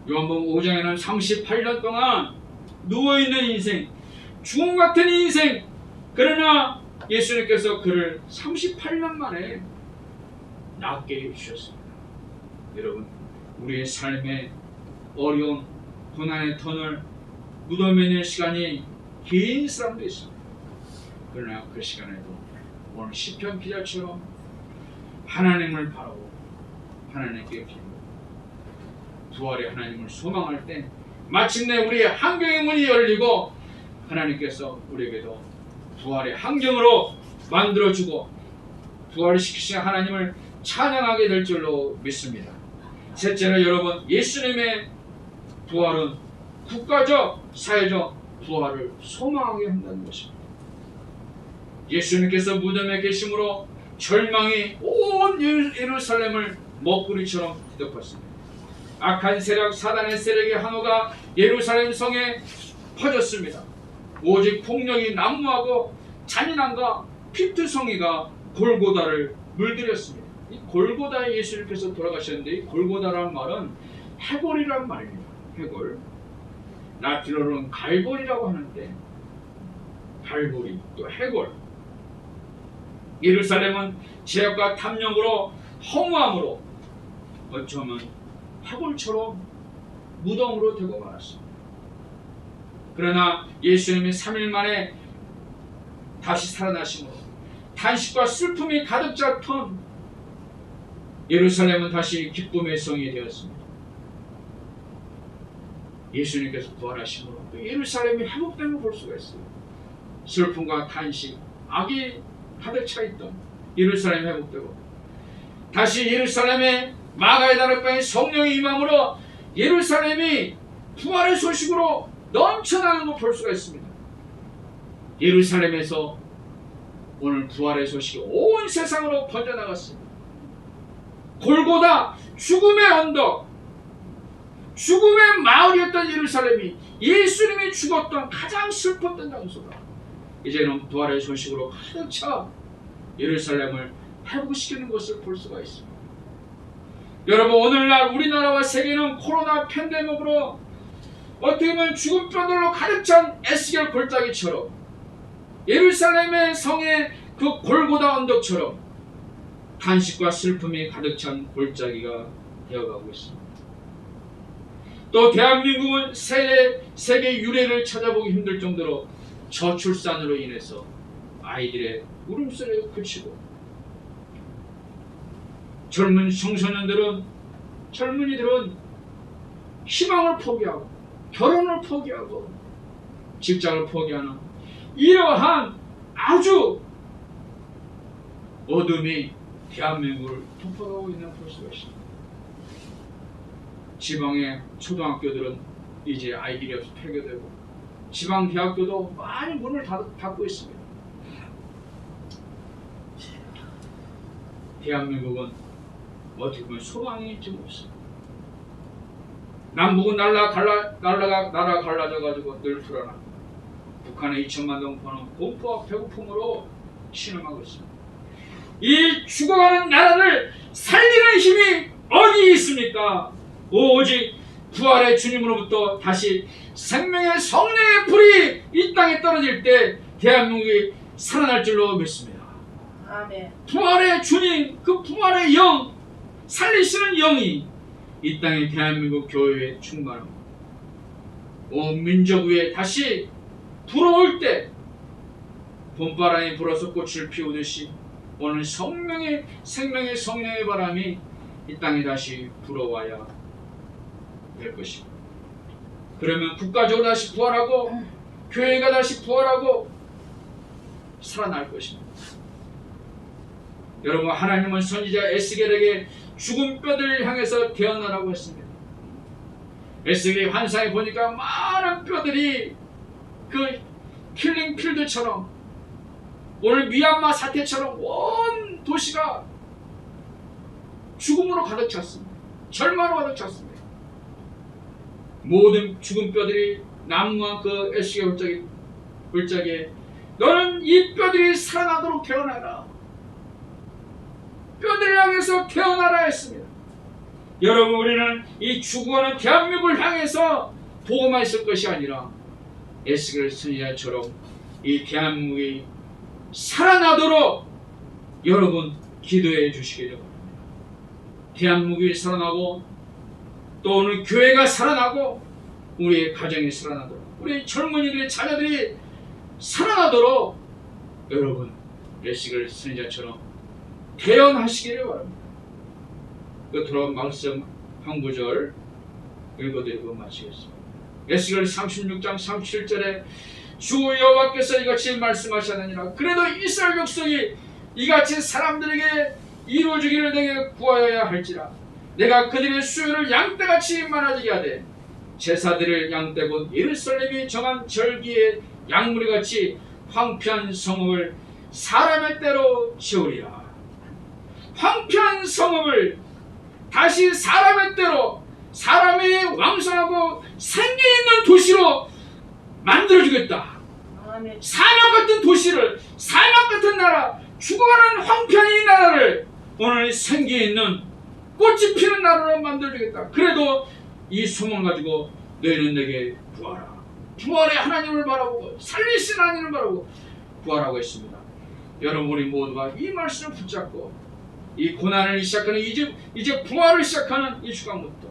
요한복음 5장에는 38년 동안 누워있는 인생, 죽음 같은 인생, 그러나 예수님께서 그를 38년 만에 낫게 해주셨습니다. 여러분, 우리의 삶에 어려운 고난의 터널, 무덤에 있는 시간이 긴 사람도 있습니다. 그러나 그 시간에도 오늘 시편 기자처럼 하나님을 바라고 하나님께 기도하고 부활의 하나님을 소망할 때 마침내 우리의 환경의 문이 열리고 하나님께서 우리에게도 부활의 환경으로 만들어주고 부활시키신 하나님을 찬양하게 될 줄로 믿습니다. 셋째는 여러분, 예수님의 부활은 국가적, 사회적 부활을 소망하게 한다는 것입니다. 예수님께서 무덤에 계심으로 절망이 온 예루살렘을 먹구리처럼 뒤덮었습니다. 악한 세력, 사단의 세력의 한호가 예루살렘 성에 퍼졌습니다. 오직 폭력이 난무하고 잔인함과 피투성이가 골고다를 물들였습니다. 이 골고다에 예수님께서 돌아가셨는데, 이 골고다라는 말은 해골이란 말입니다. 해골. 라틴어로는 갈골이라고 하는데, 갈골이 또 해골. 예루살렘은 죄악과 탐욕으로, 허무함으로 어쩌면 해골처럼 무덤으로 되고 말았습니다. 그러나 예수님이 3일 만에 다시 살아나심으로 탄식과 슬픔이 가득 찼던 예루살렘은 다시 기쁨의 성이 되었습니다. 예수님께서 부활하심으로 예루살렘이 회복된 걸 볼 수가 있어요. 슬픔과 탄식, 악이 가득 차 있던 예루살렘이 회복되고 다시 예루살렘에 마가의 다락방에 성령이 임함으로 예루살렘이 부활의 소식으로 넘쳐나는 걸 볼 수가 있습니다. 예루살렘에서 오늘 부활의 소식이 온 세상으로 퍼져나갔습니다. 골고다, 죽음의 언덕, 죽음의 마을이었던 예루살렘이 예수님이 죽었던 가장 슬펐던 장소다. 이제는 부활의 소식으로 가득 차 예루살렘을 회복시키는 것을 볼 수가 있습니다. 여러분, 오늘날 우리나라와 세계는 코로나 팬데믹으로 어떻게 보면 죽음뼈들로 가득 찬 에스겔 골짜기처럼 예루살렘의 성의 그 골고다 언덕처럼 탄식과 슬픔이 가득 찬 골짜기가 되어가고 있습니다. 또 대한민국은 세계 유례를 찾아보기 힘들 정도로 저출산으로 인해서 아이들의 울음소리가 그치고 젊은이들은 희망을 포기하고 결혼을 포기하고 직장을 포기하는 이러한 아주 어둠이 대한민국을 덮어가고 있는 볼 수가 있습니다. 지방의 초등학교들은 이제 아이들이 없어 폐교되고 지방 대학교도 많이 문을 닫고 있습니다. 대한민국은 어떻게 보면 소망이 좀 없습니다. 남북은 나라가 갈라져가지고 늘 불안하고 북한의 2천만 동포는 공포와 배고픔으로 신음하고 있습니다. 이 죽어가는 나라를 살리는 힘이 어디 있습니까? 오직 부활의 주님으로부터 다시 생명의 성령의 불이 이 땅에 떨어질 때 대한민국이 살아날 줄로 믿습니다. 아멘. 부활의 주님, 그 부활의 영, 살리시는 영이 이 땅의 대한민국 교회에 충만하고 온 민족 위에 다시 불어올 때 봄바람이 불어서 꽃을 피우듯이 오늘 생명의 성령의 바람이 이 땅에 다시 불어와야 될 것입니다. 그러면 국가적으로 다시 부활하고 교회가 다시 부활하고 살아날 것입니다. 여러분, 하나님은 선지자 에스겔에게 죽은 뼈들을 향해서 태어나라고 했습니다. 에스겔이 환상에 보니까 많은 뼈들이 그 킬링 필드처럼 오늘 미얀마 사태처럼 온 도시가 죽음으로 가득 찼습니다. 절망으로 가득 찼습니다. 모든 죽은 뼈들이 나무와 그 에스겔 골짜기에 너는 이 뼈들이 살아나도록 태어나라. 뼈들을 향해서 태어나라 했습니다. 여러분, 우리는 이 죽어가는 대한민국을 향해서 보고만 있을 것이 아니라 에스겔 선지자처럼 이 대한민국이 살아나도록 여러분 기도해 주시기 바랍니다. 대한민국이 살아나고 또 오늘 교회가 살아나고 우리의 가정이 살아나도록 우리 젊은이들의 자녀들이 살아나도록 여러분 에스겔 선지자처럼 태어나시기를 바랍니다. 끝으로 말씀 한 구절 읽어드리고 마치겠습니다. 에스겔 36장 37절에 주 여호와께서 이같이 말씀하셨느니라. 그래도 이스라엘 백성이 이같이 사람들에게 이루어지기를 내게 구하여야 할지라. 내가 그들의 수요를 양떼같이 많아지게 하되 제사들을 양떼고 예루살렘이 정한 절기의 양무리같이 황폐한 성읍을 사람의 때로 지으리라. 황폐한 성읍을 다시 사람의 때로 사람이 왕성하고 생기있는 도시로 만들어주겠다. 아멘. 사막 같은 도시를, 사막 같은 나라, 죽어가는 황폐한 이 나라를 오늘 생기있는 꽃이 피는 나라로 만들어주겠다. 그래도 이 소망 가지고 너희는 내게 구하라. 부활의 하나님을 바라보고 살리신 하나님을 바라보고 구하라고 했습니다. 여러분, 우리 모두가 이 말씀을 붙잡고 이 고난을 시작하는 이제 부활을 시작하는 이 시간부터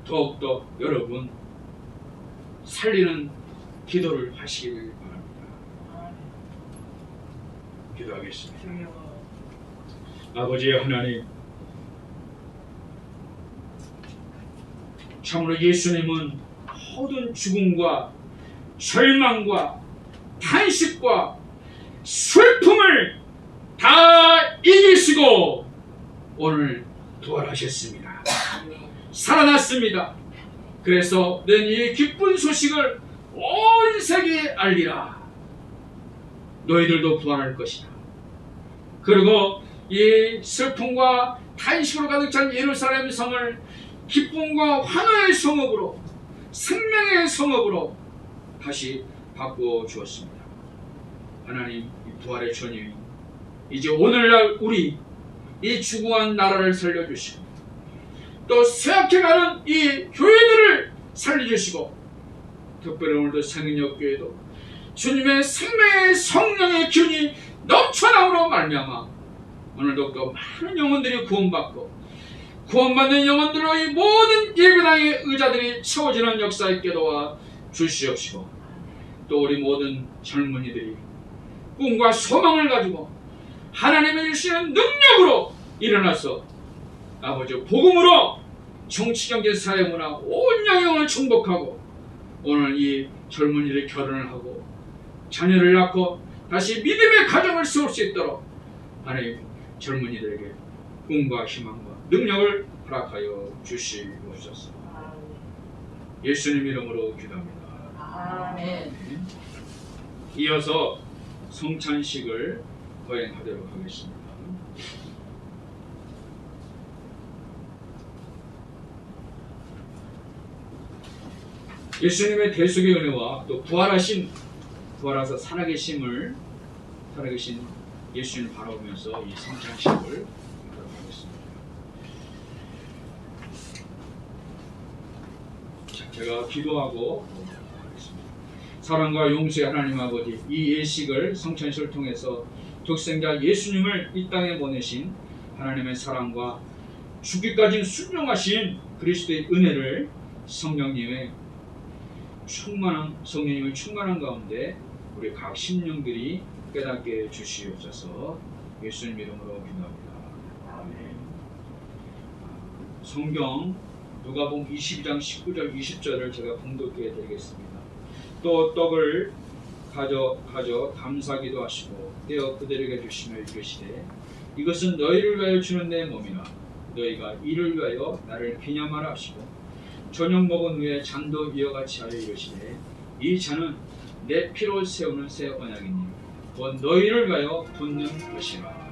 더욱더 여러분 살리는 기도를 하시길 바랍니다. 기도하겠습니다. 아버지 하나님, 참으로 예수님은 모든 죽음과 절망과 탄식과 슬픔을 다 이기시고 오늘 부활하셨습니다. 살아났습니다. 그래서 너는 이 기쁜 소식을 온 세계에 알리라. 너희들도 부활할 것이다. 그리고 이 슬픔과 탄식으로 가득 찬 예루살렘 성을 기쁨과 환호의 성읍으로, 생명의 성읍으로 다시 바꾸어 주었습니다. 하나님, 이 부활의 주님, 이제 오늘날 우리 이 죽어간 나라를 살려주시고 또 쇠약해가는 이 교회들을 살려주시고 특별히 오늘도 생명역교회도 주님의 생명의 성령의 기운이 넘쳐남으로 말미암아 오늘도 또 많은 영혼들이 구원받고 구원받는 영혼들로 이 모든 예배당의 의자들이 채워지는 역사에 깨도와 주시옵시고 또 우리 모든 젊은이들이 꿈과 소망을 가지고 하나님의 주시는 능력으로 일어나서 아버지 복음으로 정치, 경제, 사회, 문화 온 영역을 정복하고 오늘 이 젊은이들이 결혼을 하고 자녀를 낳고 다시 믿음의 가정을 세울 수 있도록 하나님 젊은이들에게 꿈과 희망과 능력을 허락하여 주시옵소서. 예수님 이름으로 기도합니다. 아멘. 이어서 성찬식을 거행하도록 하겠습니다. 예수님의 대속의 은혜와 또 부활하사 살아계신 예수님을 바라보면서 이 성찬식을 하도록 하겠습니다. 자, 제가 기도하고 하겠습니다. 사랑과 용서의 하나님 아버지, 이 예식을 성찬식을 통해서 독생자 예수님을 이 땅에 보내신 하나님의 사랑과 죽기까지 순종하신 그리스도의 은혜를 성령님의 충만한 가운데 우리 각 심령들이 깨닫게 주시옵소서. 예수님 이름으로 기도합니다. 아멘. 성경 누가복음 22장 19절 20절을 제가 봉독해 드리겠습니다. 또 떡을 가져 감사기도 하시고 떼어 그들에게 주시며 이르시되 이것은 너희를 위하여 주는 내 몸이라. 너희가 이를 위하여 나를 기념하라 하시고 저녁 먹은 후에 잔도 이와 같이 하여 이르시되 이 잔은 내 피로 세우는 새 언약이니 곧 너희를 위하여 붓는 것이라.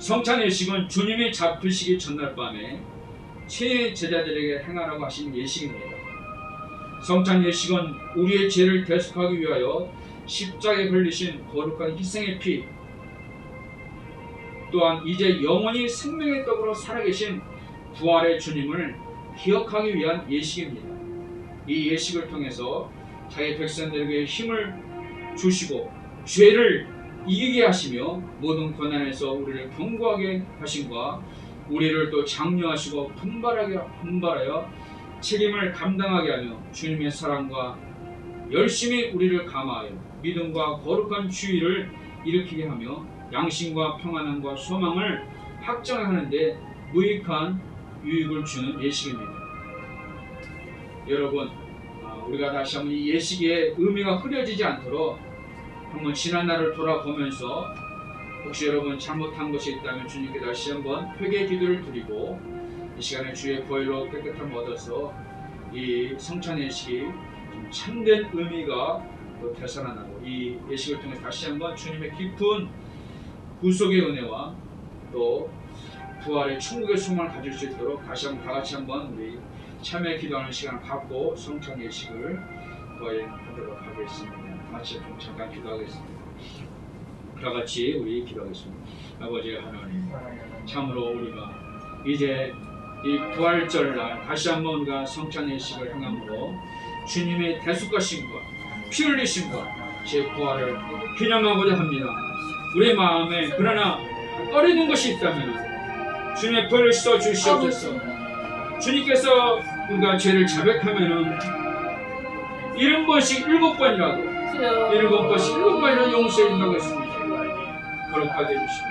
성찬 예식은 주님이 잡히시기 전날 밤에 세 제자들에게 행하라고 하신 예식입니다. 성찬 예식은 우리의 죄를 대속하기 위하여 십자가에 걸리신 거룩한 희생의 피, 또한 이제 영원히 생명의 떡으로 살아계신 부활의 주님을 기억하기 위한 예식입니다. 이 예식을 통해서 자기 백성들에게 힘을 주시고 죄를 이기게 하시며 모든 고난에서 우리를 견고하게 하심과 우리를 또 장려하시고 분발하여 책임을 감당하게 하며 주님의 사랑과 열심히 우리를 감화하여 믿음과 거룩한 주의를 일으키게 하며 양심과 평안함과 소망을 확정하는데 무익한 유익을 주는 예식입니다. 여러분, 우리가 다시 한번 이 예식의 의미가 흐려지지 않도록 한번 지난 날을 돌아보면서 혹시 여러분 잘못한 것이 있다면 주님께 다시 한번 회개 기도를 드리고 이 시간에 주의 보혈로 깨끗함을 얻어서 이 성찬 예식이 좀 참된 의미가 또 되살아나고 이 예식을 통해 다시 한번 주님의 깊은 구속의 은혜와 또 부활의 천국의 소망을 가질 수 있도록 다시 한번 다 같이 한번 우리 참여 기도하는 시간을 갖고 성찬 예식을 거행하도록 하겠습니다. 같이 잠깐 기도하겠습니다. 다 같이 우리 기도하겠습니다. 아버지 하나님, 참으로 우리가 이제 이 부활절날 다시 한번 우리가 성찬 예식을 행함으로 주님의 대속하심과 피 흘리심과 제 부활을 기념하고자 합니다. 우리 마음에 그러나 꺼리는 것이 있다면 주님의 보혈을 써 주시옵소서. 주님께서 우리가 죄를 자백하면은 70번씩 7번이라도 7번씩 7번이라도 용서해 준다고 했습니다. 거룩하게 해주시고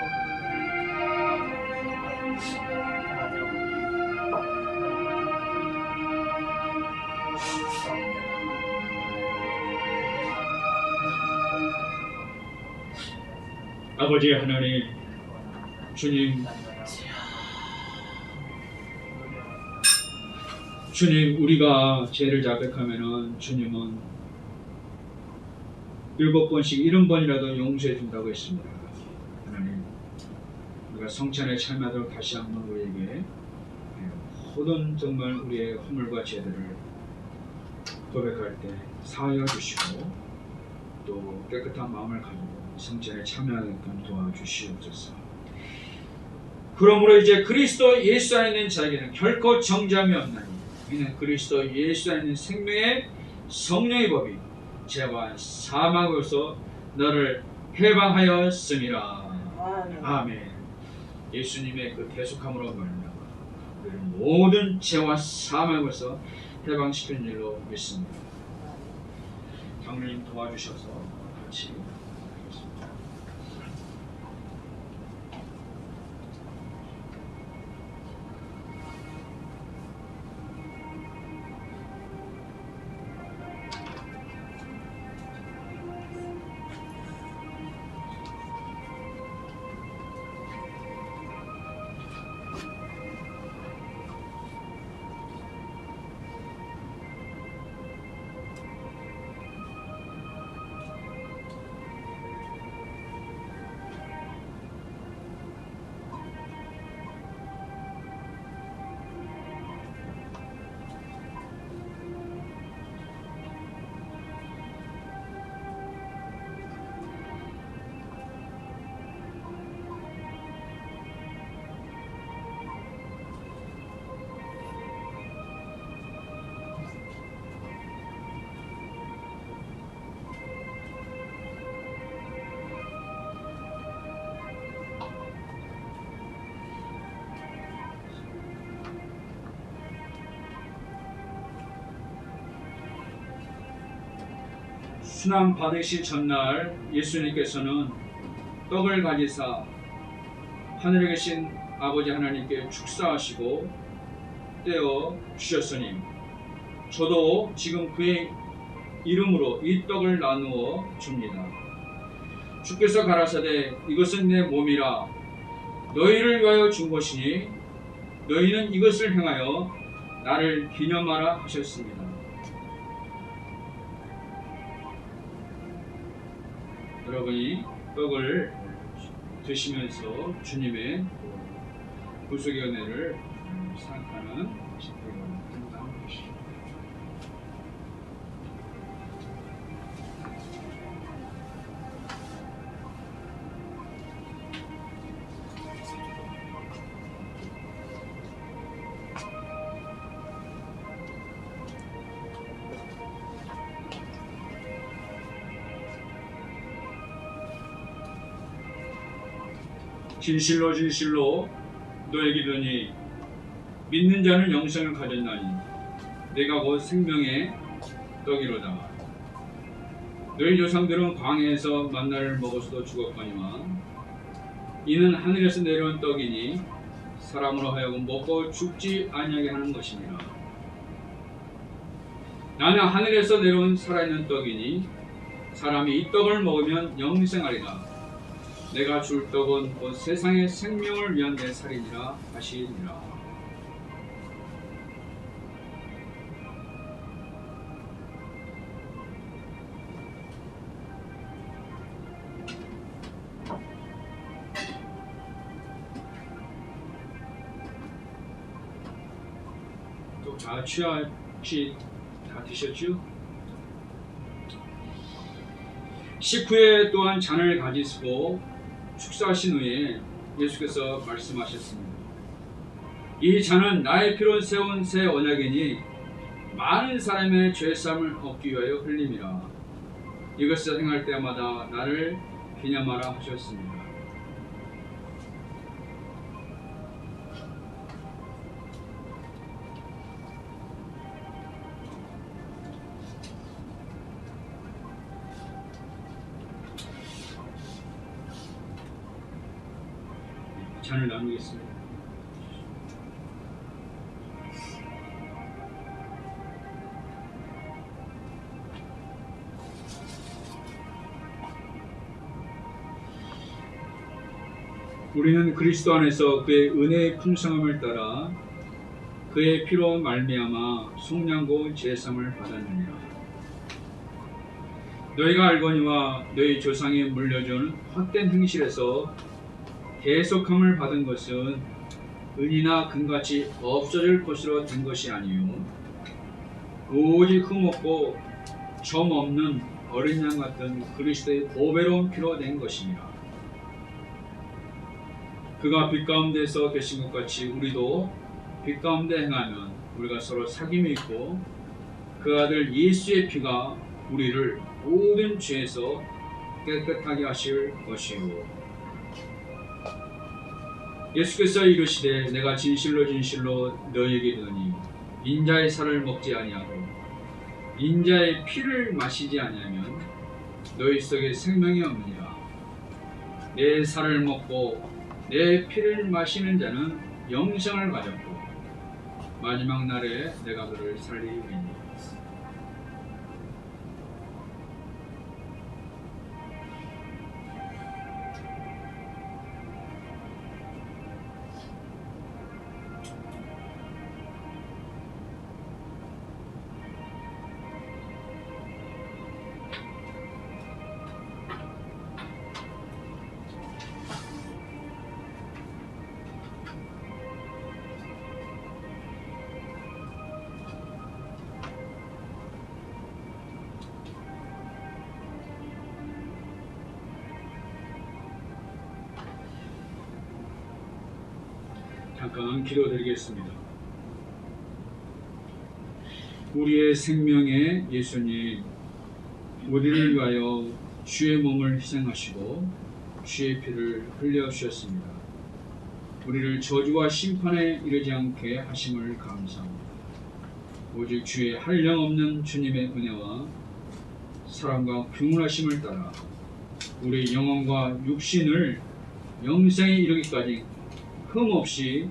아버지 하나님, 주님 우리가 죄를 자백하면은 주님은 7번씩 70번이라도 용서해 준다고 했습니다. 하나님, 우리가 성찬에 참여하도록 다시 한번 우리에게 모든 정말 우리의 허물과 죄들을 고백할 때 사하여 주시고 또 깨끗한 마음을 가지고 성찬에 참여하게끔 도와주시옵소서. 그러므로 이제 그리스도 예수 안에 있는 자에게는 결코 정죄함이 없나니 이는 그리스도 예수 안에 있는 생명의 성령의 법이 죄와 사망으로서 너를 해방하였음이라. 아멘. 예수님의 그 대속함으로 말미암아 우리를 모든 죄와 사망으로서 해방시키는 일로 믿습니다. 장로님 도와주셔서 같이 하겠습니다. 순환 받으실 전날 예수님께서는 떡을 가지사 하늘에 계신 아버지 하나님께 축사하시고 떼어 주셨으니 저도 지금 그의 이름으로 이 떡을 나누어 줍니다. 주께서 가라사대 이것은 내 몸이라 너희를 위하여 준 것이니 너희는 이것을 행하여 나를 기념하라 하셨습니다. 여러분이 떡을 드시면서 주님의 구속의 은혜를 생각하는 집회가 된다는 것이죠. 진실로 진실로 너에게 이르노니 믿는 자는 영생을 가졌나니 내가 곧 생명의 떡이로다. 너희 조상들은 광야에서 만나를 먹어서도 죽었거니와 이는 하늘에서 내려온 떡이니 사람으로 하여금 먹고 죽지 아니하게 하는 것이니라. 나는 하늘에서 내려온 살아있는 떡이니 사람이 이 떡을 먹으면 영생하리라. 내가 줄 떡은 곧 세상의 생명을 위한 내 살이니라 하시니라. 또 다 취하시 다 드셨죠? 식후에 또한 잔을 가지시고 축사하신 후에 예수께서 말씀하셨습니다. 이 잔은 나의 피로 세운 새 언약이니 많은 사람의 죄사함을 얻기 위하여 흘림이라. 이것을 행할 때마다 나를 기념하라 하셨습니다. 잔을 나누겠습니다. 우리는 그리스도 안에서 그의 은혜의 풍성함을 따라 그의 피로 말미암아 속량고 제사함을 받았느니라. 너희가 알거니와 너희 조상이 물려준 헛된 행실에서 계속함을 받은 것은 은이나 금같이 없어질 것으로 된 것이 아니요 오직 흠없고 점 없는 어린 양 같은 그리스도의 보배로운 피로 된 것이니라. 그가 빛 가운데서 계신 것 같이 우리도 빛 가운데 행하면 우리가 서로 사귐이 있고 그 아들 예수의 피가 우리를 모든 죄에서 깨끗하게 하실 것이요. 예수께서 이르시되 내가 진실로 진실로 너희에게 이르노니 인자의 살을 먹지 아니하고 인자의 피를 마시지 아니하면 너희 속에 생명이 없느니라. 내 살을 먹고 내 피를 마시는 자는 영생을 가졌고 마지막 날에 내가 그를 살리리니. 잠깐 기도드리겠습니다. 우리의 생명의 예수님, 우리를 위하여 주의 몸을 희생하시고 주의 피를 흘려주셨습니다. 우리를 저주와 심판에 이르지 않게 하심을 감사합니다. 오직 주의 한량없는 주님의 은혜와 사랑과 평온하심을 따라 우리 영혼과 육신을 영생에 이르기까지 흠없이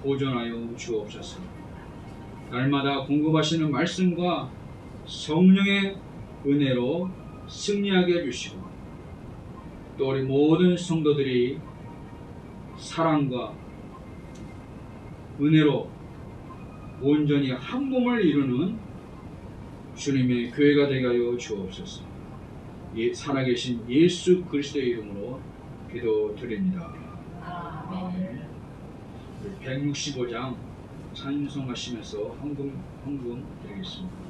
보존하여 주옵소서. 날마다 공급하시는 말씀과 성령의 은혜로 승리하게 해주시고 또 우리 모든 성도들이 사랑과 은혜로 온전히 한 몸을 이루는 주님의 교회가 되게 하여 주옵소서. 살아계신 예수 그리스도의 이름으로 기도드립니다. 아멘. 165장 찬송하시면서 헌금 드리겠습니다.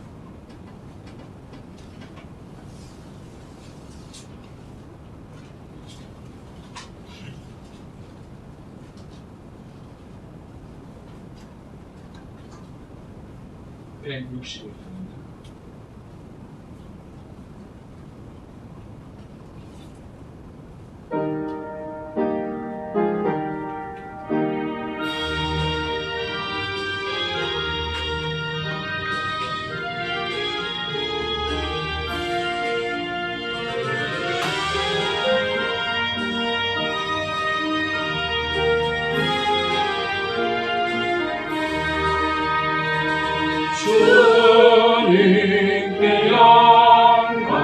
주님께 영광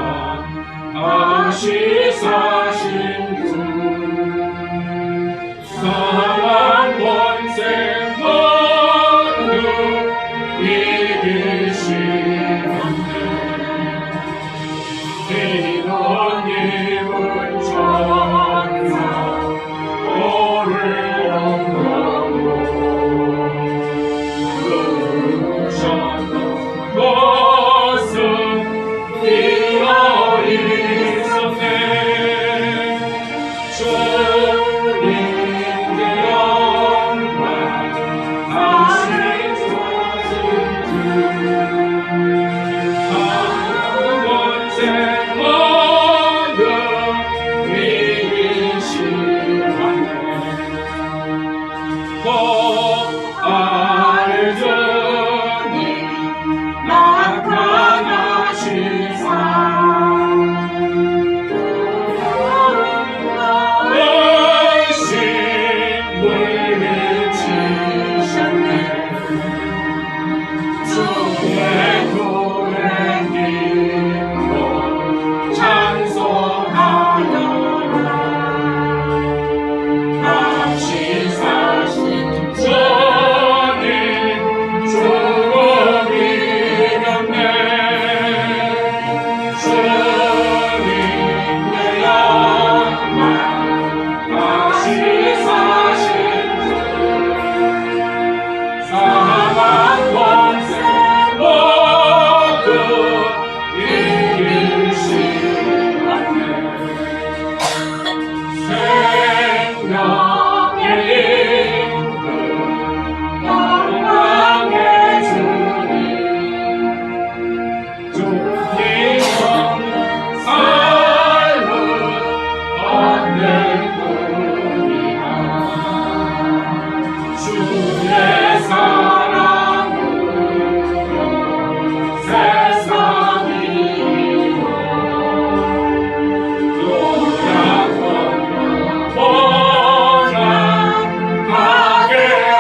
다시 사신 주 사랑 권세 모두 이기시는데 이노님은 천사 오를 영광으로 것은 이어 있었네. 주님께 영광 다시 사신 주 권세 모두 이기시네. 아를 주님 나타나신 산 의심 물리치셨네. 주의 교회 님도 찬송하여라. 다시 사신 주님 죽음이 이겼네. 주님의 영광 다시 사신 주 사망 권세 모두 이기시었네. 생명의 임금 영광의 주님 주님은 삶을 얻는 뿐이라. 주의 사랑으로 세상이 원하게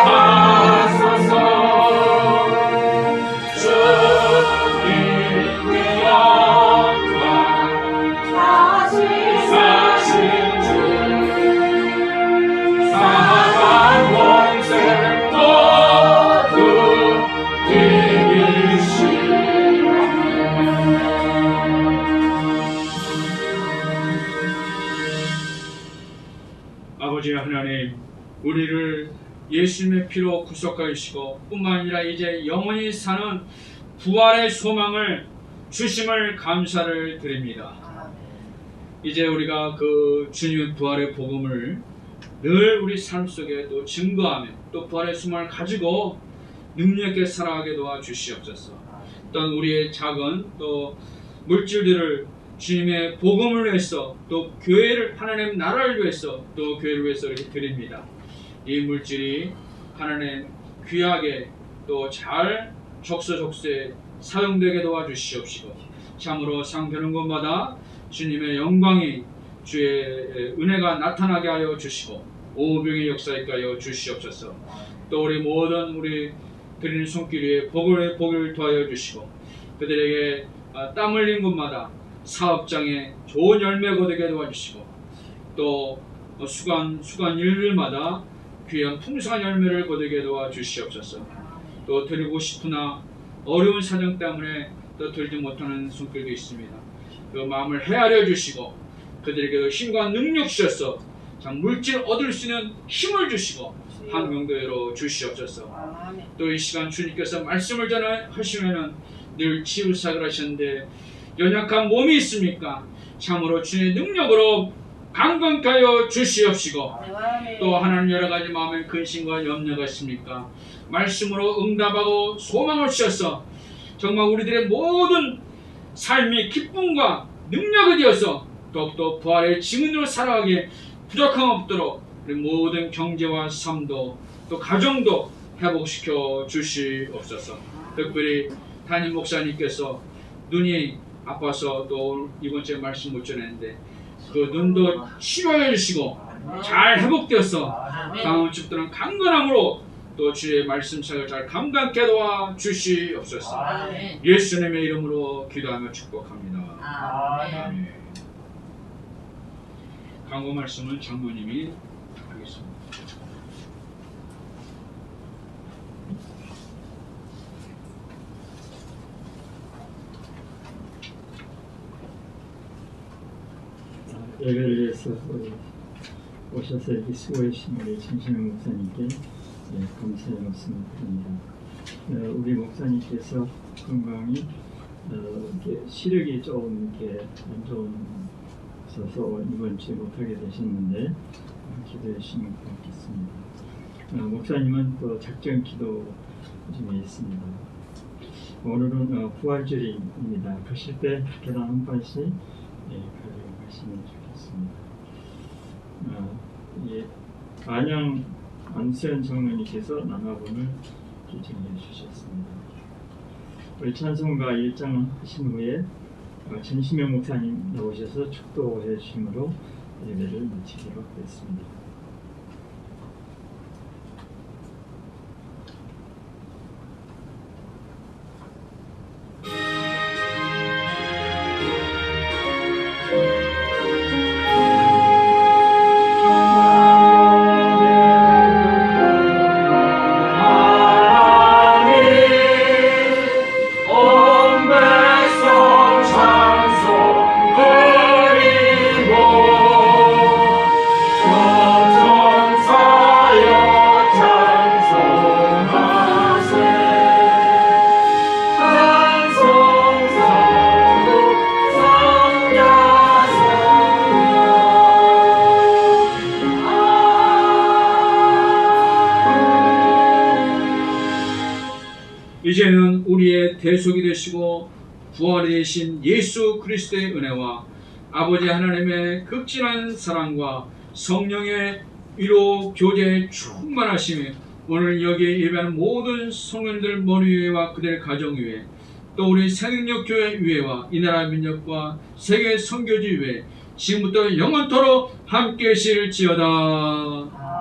하소서. 주님의 영광 다시 사신 주 사망 권세 모두 이기시네. 아버지 하나님, 우리를 예수님의 피로 구속하시고 뿐만 아니라 이제 영원히 사는 부활의 소망을 주심을 감사를 드립니다. 이제 우리가 그 주님의 부활의 복음을 늘 우리 삶 속에 또 증거하며 또 부활의 소망을 가지고 능력있게 살아가게 도와주시옵소서. 또한 우리의 작은 또 물질들을 주님의 복음을 위해서 또 교회를 하나님 나라를 위해서 또 교회를 위해서 이렇게 드립니다. 이 물질이 하나님 귀하게 또 잘 적서적소에 사용되게 도와주시옵시고 참으로 상되는 곳마다 주님의 영광이 주의 은혜가 나타나게 하여 주시고 오병의 역사에 하여 주시옵소서. 또 우리 모든 우리 드리는 손길 위에 복을 더하여 주시고 그들에게 땀 흘린 곳마다 사업장에 좋은 열매가 되게 도와주시고 또 수간 일들마다 귀한 풍성한 열매를 거두게 도와주시옵소서. 또 드리고 싶으나 어려운 사정 때문에 또 들지 못하는 손길도 있습니다. 그 마음을 헤아려 주시고 그들에게 힘과 능력 주셔서 참 물질 얻을 수 있는 힘을 주시고 환경도 열어 주시옵소서. 또 이 시간 주님께서 말씀을 전하시면은 늘 치유사역을 하셨는데 연약한 몸이 있습니까? 참으로 주님의 능력으로 강건케 하여 주시옵시고 또 하나님 여러 가지 마음의 근심과 염려가 있습니까? 말씀으로 응답하고 소망을 주셔서 정말 우리들의 모든 삶이 기쁨과 능력이 되어서 더욱더 부활의 증인으로 살아가기에 부족함 없도록 우리 모든 경제와 삶도 또 가정도 회복시켜 주시옵소서. 특별히 담임 목사님께서 눈이 아파서 또 이번 주에 말씀 못 전했는데 그 눈도 치료해 주시고 잘 회복되어서 다음 주부터는 강건함으로 또 주의 말씀책을 잘 감당케 도와 주시옵소서. 예수님의 이름으로 기도하며 축복합니다. 아멘. 강구 말씀은 장로님이 하겠습니다. 예배를 위해서 오셔서 이렇게 수고해주신 우리 진심의 목사님께 감사의 말씀을 드립니다. 우리 목사님께서 건강이 이렇게 시력이 좀 이렇게 안 좋아서 이번 주에 못하게 되셨는데 기도해 주시면 고맙겠습니다. 목사님은 또 작전 기도 중에 있습니다. 오늘은 부활절입니다. 가실 때 계단 한 번씩 가지고 가시면 좋겠습니다. 안양 안수현 장로님께서 남아본을 정해 주셨습니다. 우리 찬송가 1장 하신 후에 전시명 목사님 나오셔서 축도해 주심으로 예배를 마치도록 하겠습니다. 이제는 우리의 대속이 되시고 부활이 되신 예수 그리스도의 은혜와 아버지 하나님의 극진한 사랑과 성령의 위로 교제에 충만하심이 오늘 여기에 예배하는 모든 성령들 머리 위에와 그들의 가정 위에 또 우리 새능력교회 위에와 이 나라 민족과 세계 선교지 위에 지금부터 영원토록 함께 하실지어다.